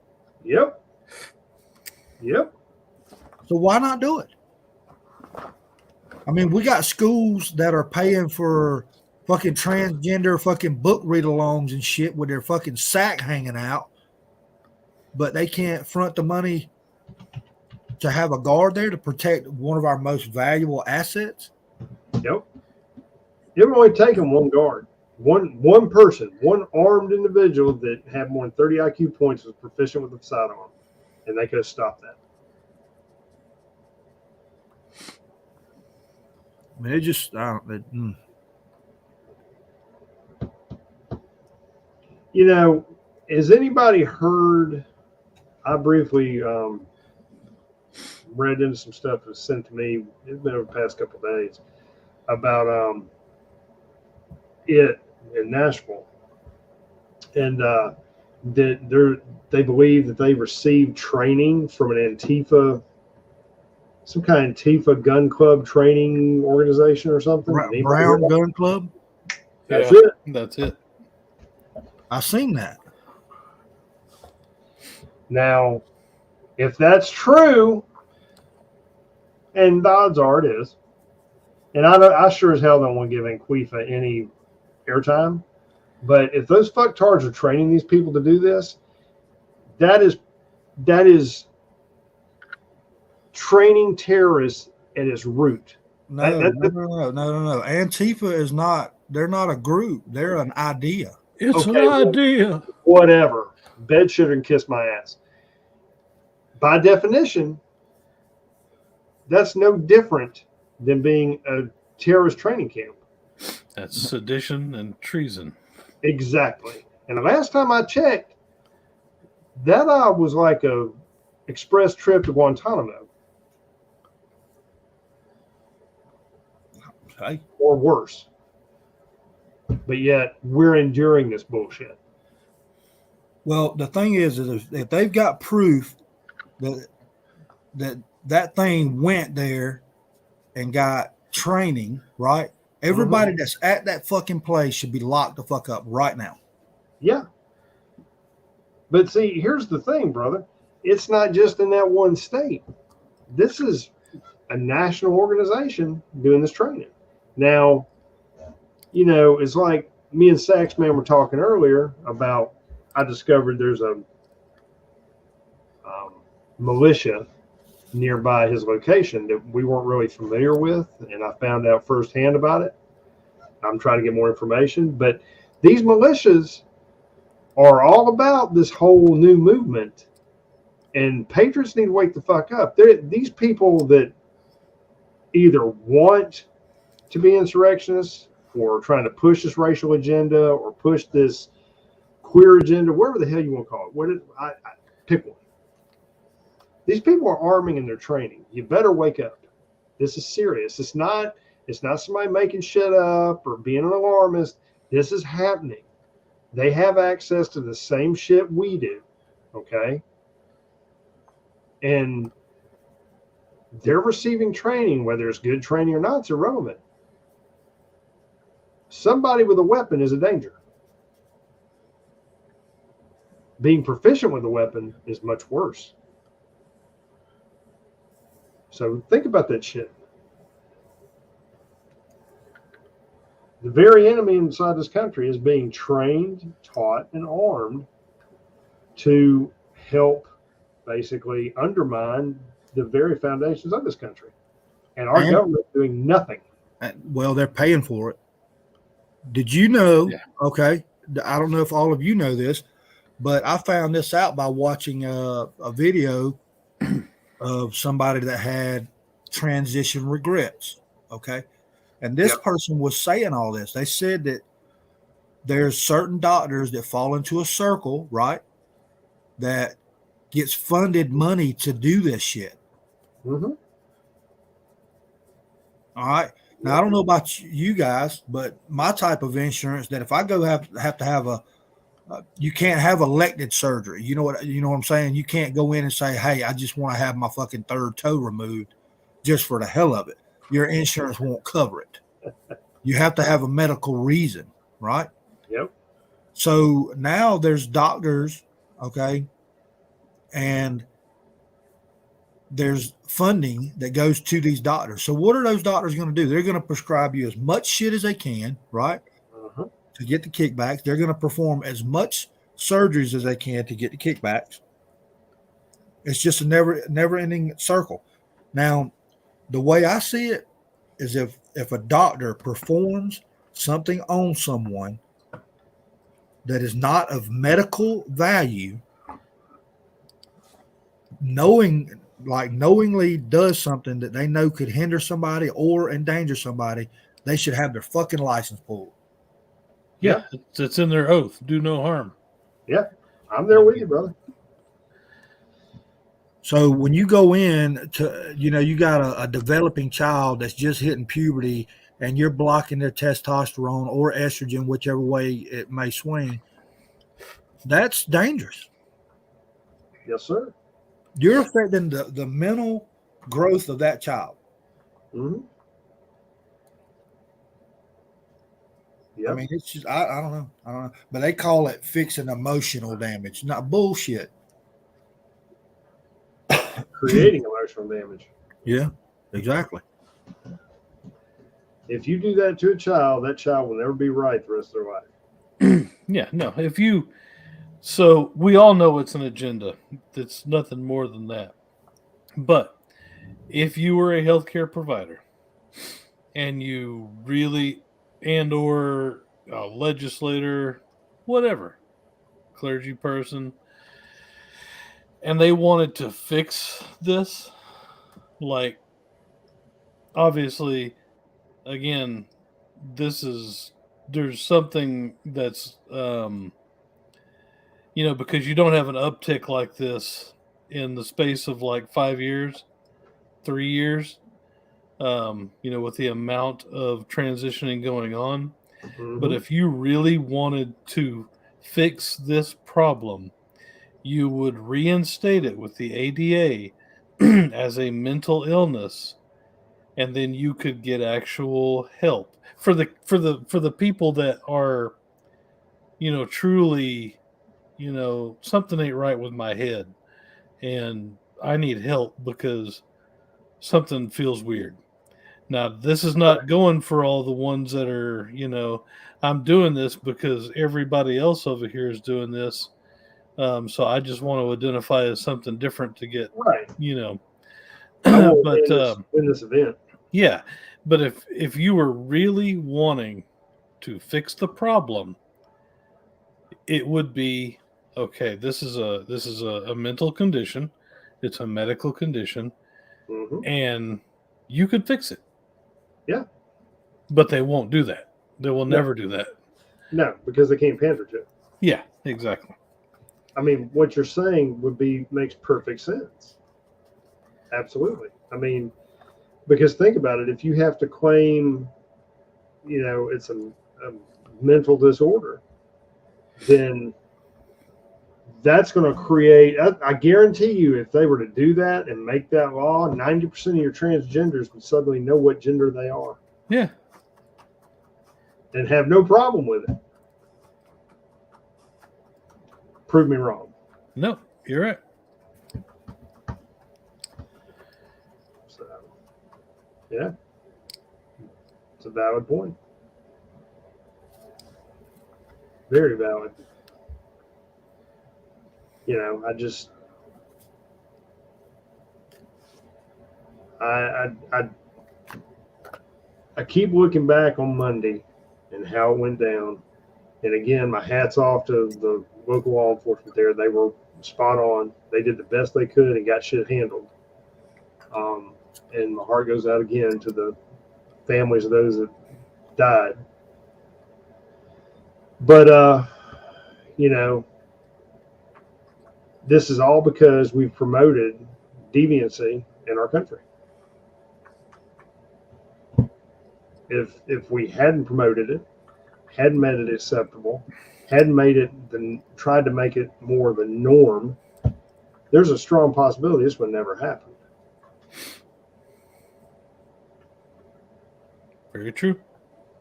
Yep. Yep. So why not do it? I mean, we got schools that are paying for fucking transgender fucking book read-alongs and shit with their fucking sack hanging out, but they can't front the money to have a guard there to protect one of our most valuable assets. Yep. It would only taken one guard, one person, one armed individual that had more than 30 IQ points was proficient with the sidearm, and they could have stopped that. I mean, it just, I don't, You know, has anybody heard? I briefly read into some stuff that was sent to me. It's been over the past couple of days about it in Nashville, and that they believe that they received training from an Antifa, some kind of Antifa gun club training organization or something. Brown Gun Club. That's Yeah, it. That's it. I seen that. Now, if that's true, and the odds are it is, and I sure as hell don't want to give Antifa any airtime, but if those fucktards are training these people to do this, that is training terrorists at its root. No. Antifa is not. They're not a group. They're an idea. It's Okay, an idea. Whatever. Bed shitter and kiss my ass. By definition, that's no different than being a terrorist training camp. That's sedition and treason. Exactly. And the last time I checked, that was like a express trip to Guantanamo. Okay. Or worse. But yet we're enduring this bullshit. Well, the thing is if they've got proof that thing went there and got training, right? Everybody that's at that fucking place should be locked the fuck up right now. Yeah. But see, here's the thing, brother. It's not just in that one state. This is a national organization doing this training. Now, you know, it's like me and Saxman were talking earlier about, I discovered there's a militia nearby his location that we weren't really familiar with, and I found out firsthand about it. I'm trying to get more information, but these militias are all about this whole new movement, and patriots need to wake the fuck up. These people that either want to be insurrectionists or trying to push this racial agenda or push this queer agenda, whatever the hell you want to call it. I pick one. These people are arming and they're training. You better wake up. This is serious. It's not somebody making shit up or being an alarmist. This is happening. They have access to the same shit we do. Okay? And they're receiving training, whether it's good training or not, it's irrelevant. Somebody with a weapon is a danger. Being proficient with a weapon is much worse. So think about that shit. The very enemy inside this country is being trained, taught, and armed to help basically undermine the very foundations of this country. And our government is doing nothing. Well, they're paying for it. Did you know? Yeah. Okay. I don't know if all of you know this, but I found this out by watching a video of somebody that had transition regrets. Okay. And this person was saying all this. They said that there's certain doctors that fall into a circle, right, that gets funded money to do this shit. Mm-hmm. All right. Now, I don't know about you guys, but my type of insurance, that if I go have to have you can't have elected surgery. You know what I'm saying? You can't go in and say, hey, I just want to have my fucking third toe removed just for the hell of it. Your insurance won't cover it. You have to have a medical reason, right? Yep. So now there's doctors, okay, and there's funding that goes to these doctors. So what are those doctors going to do? They're going to prescribe you as much shit as they can, right? To get the kickbacks. They're going to perform as much surgeries as they can to get the kickbacks. It's just a never ending circle. Now, the way I see it is if a doctor performs something on someone that is not of medical value, knowingly does something that they know could hinder somebody or endanger somebody, they should have their fucking license pulled. Yeah, it's in their oath. Do no harm. Yeah, I'm there with you, brother. So when you go in to, you got a developing child that's just hitting puberty and you're blocking their testosterone or estrogen, whichever way it may swing, that's dangerous. Yes, sir. You're affecting the mental growth of that child. Mm-hmm. Yep. I mean, it's just, I don't know. But they call it fixing emotional damage. Not bullshit. Creating emotional damage. Yeah, exactly. If you do that to a child, that child will never be right the rest of their life. Yeah, no. So we all know it's an agenda. It's nothing more than that. But if you were a healthcare provider and you really, and or a legislator, whatever, clergy person, and they wanted to fix this, like, obviously, again, there's something that's, because you don't have an uptick like this in the space of like 5 years, 3 years, with the amount of transitioning going on. Mm-hmm. But if you really wanted to fix this problem, you would reinstate it with the ADA as a mental illness, and then you could get actual help for the people that are, truly, something ain't right with my head and I need help because something feels weird. Now, this is not going for all the ones that are, I'm doing this because everybody else over here is doing this. So I just want to identify as something different to get, right. But win this event. Yeah, but if you were really wanting to fix the problem, it would be okay. This is a mental condition. It's a medical condition, Mm-hmm. and you could fix it. Yeah, but they won't do that. They will never do that. No, because they can't pander to it. Yeah, exactly. I mean, what you're saying makes perfect sense. Absolutely. I mean, because think about it. If you have to claim, it's a mental disorder, then that's going to create, I guarantee you, if they were to do that and make that law, 90% of your transgenders would suddenly know what gender they are. Yeah. And have no problem with it. Prove me wrong. No, you're right. So, yeah. It's a valid point. Very valid. I keep looking back on Monday and how it went down. And again, my hat's off to the local law enforcement there. They were spot on. They did the best they could and got shit handled. And my heart goes out again to the families of those that died. But, this is all because we've promoted deviancy in our country. If we hadn't promoted it, hadn't made it acceptable, hadn't tried to make it more the norm, there's a strong possibility this would never happen. Very true.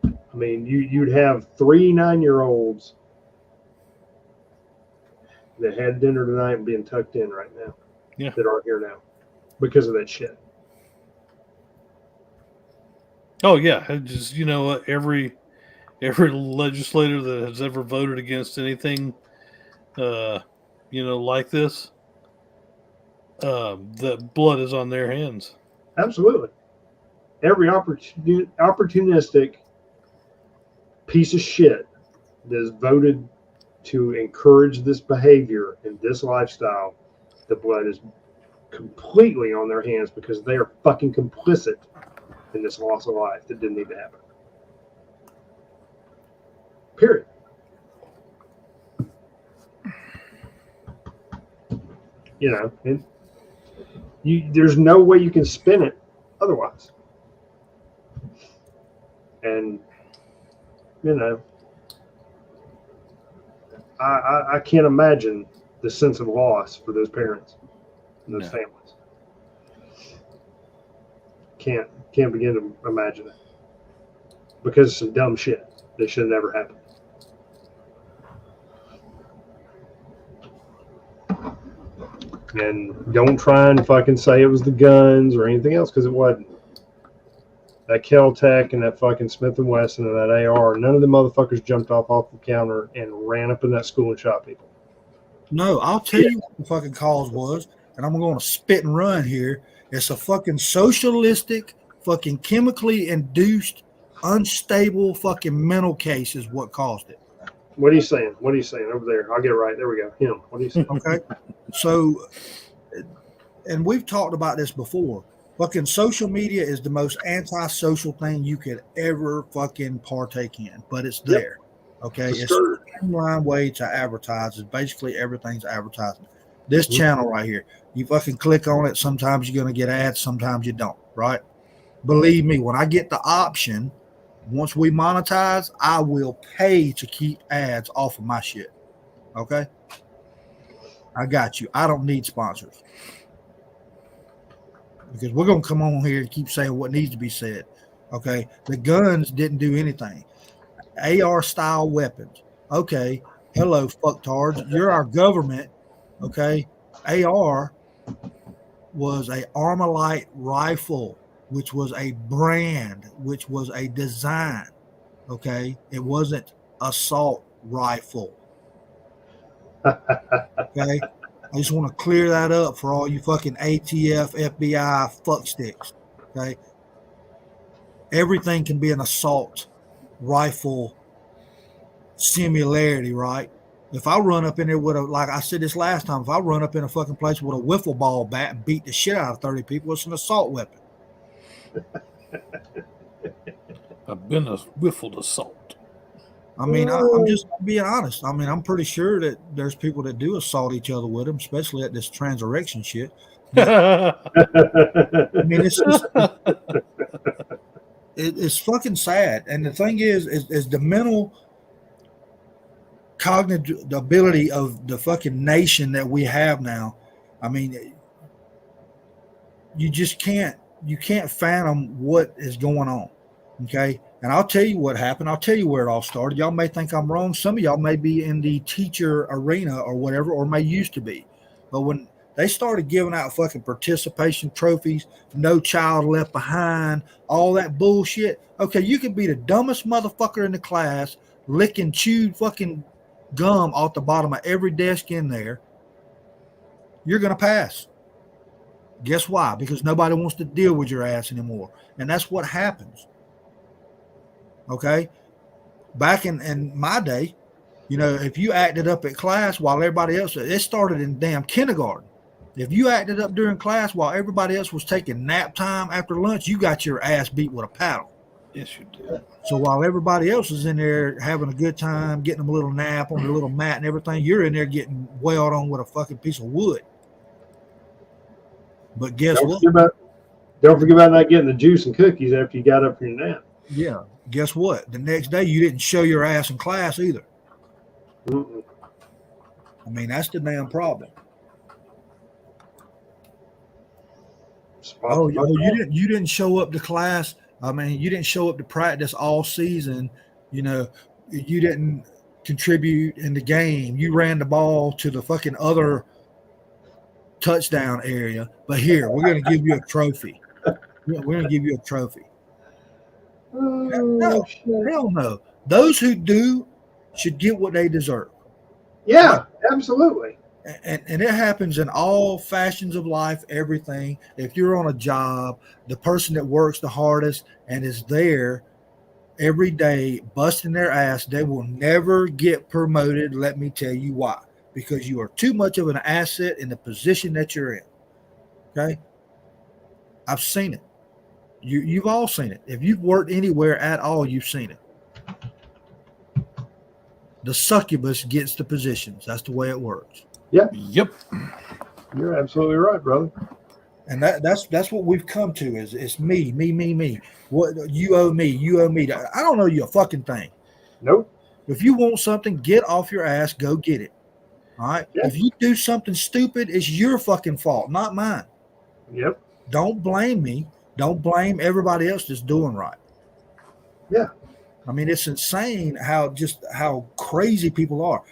I mean, you'd have 3 9-year-olds that had dinner tonight and being tucked in right now. Yeah. That aren't here now because of that shit. Oh yeah, just every legislator that has ever voted against anything, like this, the blood is on their hands. Absolutely. Every opportunistic piece of shit that is voted to encourage this behavior and this lifestyle, the blood is completely on their hands because they are fucking complicit in this loss of life that didn't need to happen. Period. You know, and there's no way you can spin it otherwise. And you know, I can't imagine the sense of loss for those parents and those families. Can't begin to imagine it because it's some dumb shit that should have never happened. And don't try and fucking say it was the guns or anything else because it wasn't. That Kel-Tec and that fucking Smith & Wesson and that AR, none of the motherfuckers jumped off the counter and ran up in that school and shot people. No, I'll tell you what the fucking cause was, and I'm going to spit and run here. It's a fucking socialistic, fucking chemically induced, unstable fucking mental case is what caused it. What are you saying? What are you saying over there? I'll get it right. There we go. Him. What are you saying? Okay. So, and we've talked about this before. Fucking social media is the most antisocial thing you could ever fucking partake in, but it's there. Okay. It's a streamlined way to advertise. It's basically everything's advertising. This channel right here, you fucking click on it. Sometimes you're going to get ads. Sometimes you don't. Right. Believe me, when I get the option, once we monetize, I will pay to keep ads off of my shit. Okay. I got you. I don't need sponsors. Because we're going to come on here and keep saying what needs to be said. Okay. The guns didn't do anything. AR style weapons. Okay. Hello, fucktards. You're our government. Okay. AR was a Armalite rifle, which was a brand, which was a design. Okay. It wasn't assault rifle. Okay. I just want to clear that up for all you fucking ATF, FBI fucksticks. Okay. Everything can be an assault rifle similarity, right? If I run up in there with like I said this last time, if I run up in a fucking place with a wiffle ball bat and beat the shit out of 30 people, it's an assault weapon. I've been a wiffled assault. I mean, I'm just being honest. I mean, I'm pretty sure that there's people that do assault each other with them, especially at this transurrection shit. I mean, it's fucking sad. And the thing is the mental cognitive ability of the fucking nation that we have now. I mean, you can't fathom what is going on. Okay. And I'll tell you what happened. I'll tell you where it all started. Y'all may think I'm wrong. Some of y'all may be in the teacher arena or whatever, or may used to be. But when they started giving out fucking participation trophies, no child left behind, all that bullshit. Okay, you could be the dumbest motherfucker in the class, licking chewed fucking gum off the bottom of every desk in there. You're going to pass. Guess why? Because nobody wants to deal with your ass anymore. And that's what happens. Okay, back in my day, you know, if you acted up at class while everybody else, it started in damn kindergarten. If you acted up during class while everybody else was taking nap time after lunch, you got your ass beat with a paddle. Yes, you did. So while everybody else is in there having a good time, getting a little nap on their little mat and everything, you're in there getting wailed on with a fucking piece of wood. But guess what? Don't forget about not getting the juice and cookies after you got up for your nap. Yeah. Guess what? The next day you didn't show your ass in class either. Mm-mm. I mean, that's the damn problem. You didn't show up to class. I mean, you didn't show up to practice all season. You know, you didn't contribute in the game. You ran the ball to the fucking other touchdown area. But here, we're going to give you a trophy. We're going to give you a trophy. No, hell no. Those who do should get what they deserve. Yeah, absolutely. And it happens in all fashions of life, everything. If you're on a job, the person that works the hardest and is there every day busting their ass. They will never get promoted. Let me tell you why. Because you are too much of an asset in the position that you're in. Okay? I've seen it. You've all seen it. If you've worked anywhere at all, you've seen it. The succubus gets the positions. That's the way it works. Yep. You're absolutely right, brother. And that's what we've come to is it's me. What you owe me. I don't owe you a fucking thing. Nope. If you want something, get off your ass, go get it. All right. Yeah. If you do something stupid, it's your fucking fault, not mine. Yep. Don't blame me. Don't blame everybody else that's doing right. Yeah. I mean, it's insane how crazy people are.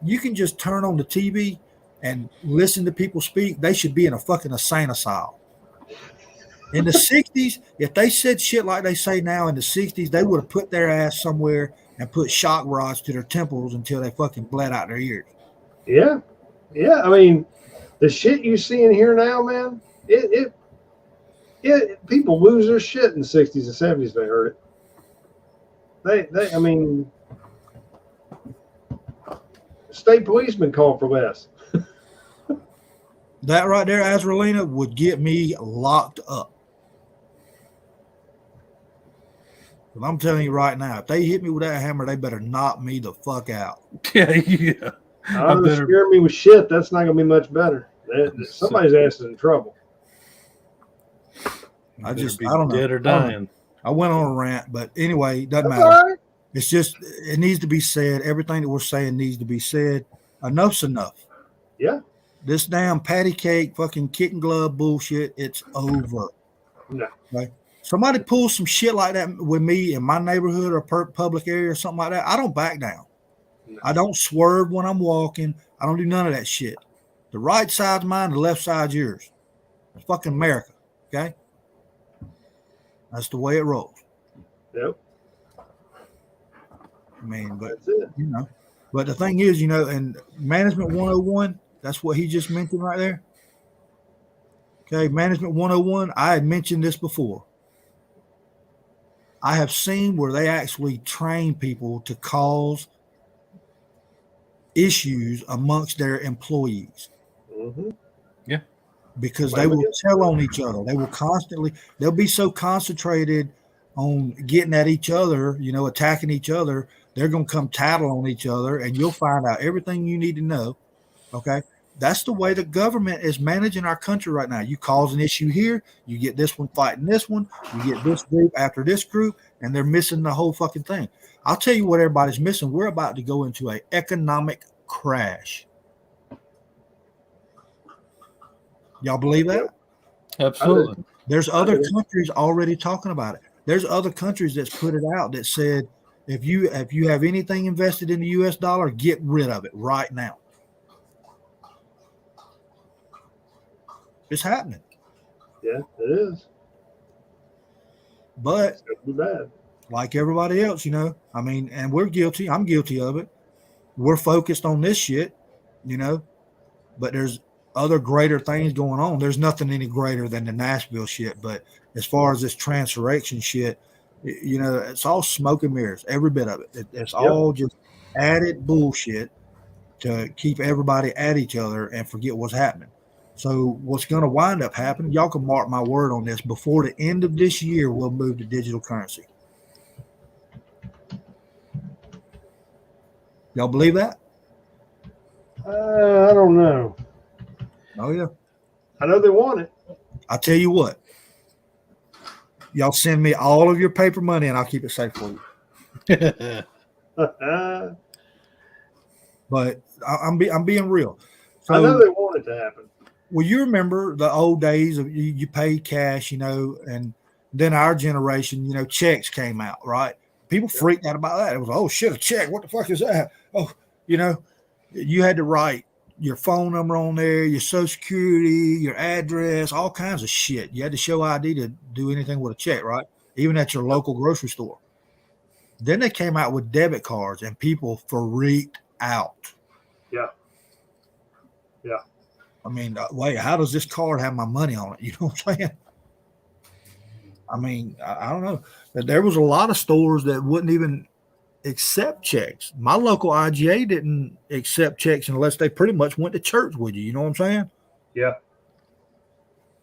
You can just turn on the TV and listen to people speak. They should be in a fucking insane asylum. In the 60s, if they said shit like they say now in the 60s, they would have put their ass somewhere and put shock rods to their temples until they fucking bled out their ears. Yeah. Yeah. I mean, the shit you see in here now, man, it people lose their shit in the 60s and 70s. They heard it. I mean, state policemen call for less. That right there, Azraelina, would get me locked up. But I'm telling you right now, if they hit me with that hammer, they better knock me the fuck out. Yeah. Scare me with shit. That's not gonna be much better. Somebody's ass is in trouble. I don't know. Dead or dying. I went on a rant, but anyway, it doesn't That's matter. all right. It's just, it needs to be said. Everything that we're saying needs to be said. Enough's enough. Yeah. This damn patty cake, fucking kitten glove bullshit, it's over. No. Right? Somebody pulls some shit like that with me in my neighborhood or public area or something like that, I don't back down. No. I don't swerve when I'm walking. I don't do none of that shit. The right side's mine, the left side's yours. It's fucking America, okay? That's the way it rolls. Yep. I mean, but That's it. you know, but the thing is, and Management 101, that's what he just mentioned right there. Okay, Management 101, I had mentioned this before. I have seen where they actually train people to cause issues amongst their employees. Mm-hmm. Because they will tell on each other. They'll be so concentrated on getting at each other, attacking each other. They're going to come tattle on each other, and you'll find out everything you need to know. Okay. That's the way the government is managing our country right now. You cause an issue here, you get this one fighting this one, you get this group after this group, and they're missing the whole fucking thing. I'll tell you what everybody's missing. We're about to go into an economic crash. Y'all believe that? Absolutely. There's other countries already talking about it. There's other countries that's put it out that said, if you have anything invested in the US dollar, get rid of it right now. It's happening. Yeah, it is. But It's gonna be bad. like everybody else, and we're guilty. I'm guilty of it. We're focused on this shit, but there's other greater things going on. There's nothing any greater than the Nashville shit. But as far as this transurrection shit, it's all smoke and mirrors, every bit of it. It's all just added bullshit to keep everybody at each other and forget what's happening. So what's going to wind up happening, y'all can mark my word on this, before the end of this year, we'll move to digital currency. Y'all believe that? I don't know. Oh, yeah. I know they want it. I'll tell you what. Y'all send me all of your paper money and I'll keep it safe for you. But I'm being real. So, I know they want it to happen. Well, you remember the old days of you paid cash, and then our generation, checks came out, right? People freaked out about that. It was, oh shit, a check. What the fuck is that? Oh, you had to write your phone number on there, your social security, your address, all kinds of shit. You had to show ID to do anything with a check, right? Even at your local grocery store. Then they came out with debit cards and people freaked out. Yeah. Yeah. I mean, wait, how does this card have my money on it? You know what I'm saying? I mean, I don't know. But there was a lot of stores that wouldn't even accept checks. My local IGA didn't accept checks unless they pretty much went to church with you. You know what I'm saying? Yeah.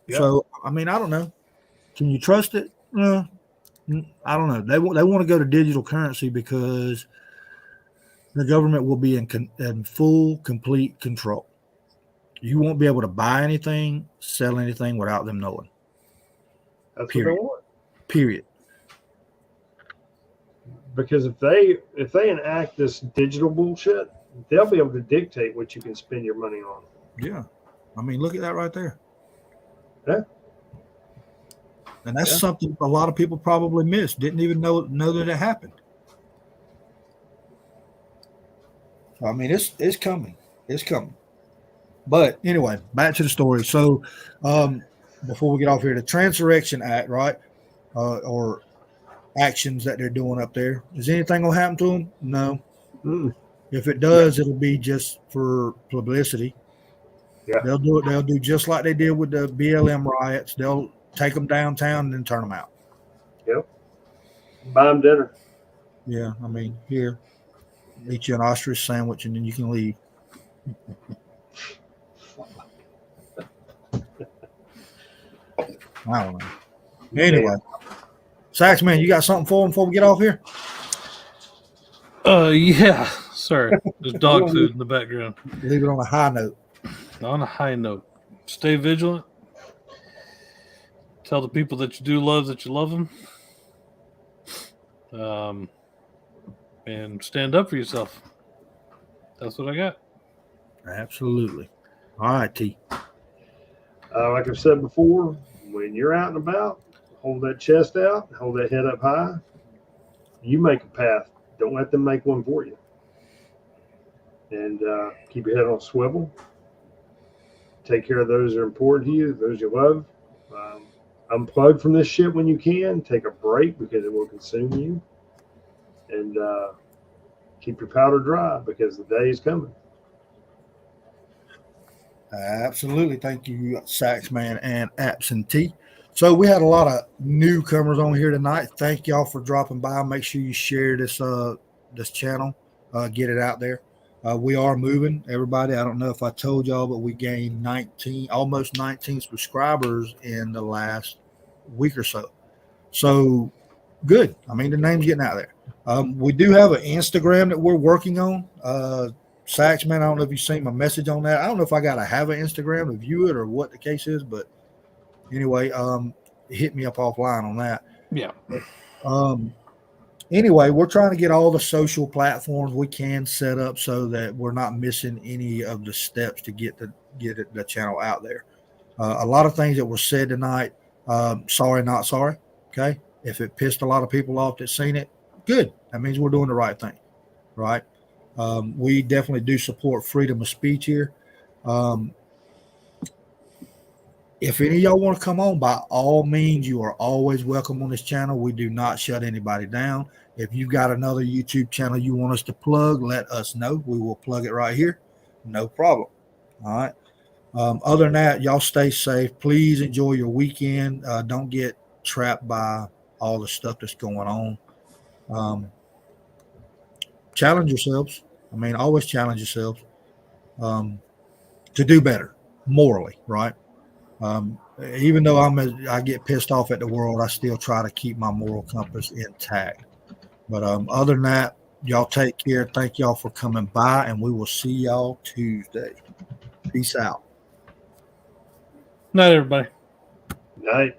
Yeah. So, I mean, I don't know. Can you trust it? I don't know. They want to go to digital currency because the government will be in full, complete control. You won't be able to buy anything, sell anything without them knowing. That's Period. what they want. Period. Because if they enact this digital bullshit, they'll be able to dictate what you can spend your money on. Yeah. I mean, look at that right there. Yeah. And that's something a lot of people probably missed. Didn't even know that it happened. I mean, it's coming. It's coming. But anyway, back to the story. So before we get off here, the Transurrection Act, right? Or actions that they're doing up there. Is anything gonna happen to them? No. If it does, it'll be just for publicity. Yeah. They'll do it. They'll do just like they did with the BLM riots. They'll take them downtown and then turn them out. Yep. Buy them dinner. Yeah. I mean, here, eat you an ostrich sandwich and then you can leave. I don't know. Anyway, Sax, man, you got something for him before we get off here? Yeah. Sorry, there's dog food in the background. Leave it on a high note. On a high note, stay vigilant. Tell the people that you do love that you love them. And stand up for yourself. That's what I got. Absolutely. All right, T. Like I've said before, when you're out and about, hold that chest out, hold that head up high. You make a path. Don't let them make one for you. And keep your head on a swivel. Take care of those that are important to you, those you love. Unplug from this shit when you can. Take a break because it will consume you. And keep your powder dry because the day is coming. Absolutely. Thank you, Sax Man and Absentee. So we had a lot of newcomers on here tonight. Thank y'all for dropping by. Make sure you share this channel. Get it out there. We are moving, everybody. I don't know if I told y'all, but we gained almost 19 subscribers in the last week or so. So good. I mean, the name's getting out there. We do have an Instagram that we're working on. Sax, man, I don't know if you've seen my message on that. I don't know if I got to have an Instagram to view it or what the case is, but anyway, hit me up offline on that. Yeah. Anyway, we're trying to get all the social platforms we can set up so that we're not missing any of the steps to get the channel out there. A lot of things that were said tonight, sorry, not sorry. Okay. If it pissed a lot of people off that seen it, good. That means we're doing the right thing. Right. We definitely do support freedom of speech here. If any of y'all want to come on, by all means, you are always welcome on this channel. We do not shut anybody down. If you've got another YouTube channel you want us to plug, let us know. We will plug it right here. No problem. All right. Other than that, y'all stay safe. Please enjoy your weekend. Don't get trapped by all the stuff that's going on. Challenge yourselves. I mean, always challenge yourselves to do better morally, right? Even though I get pissed off at the world, I still try to keep my moral compass intact. But other than that, y'all take care. Thank y'all for coming by, and we will see y'all Tuesday. Peace out. Night, everybody. Night.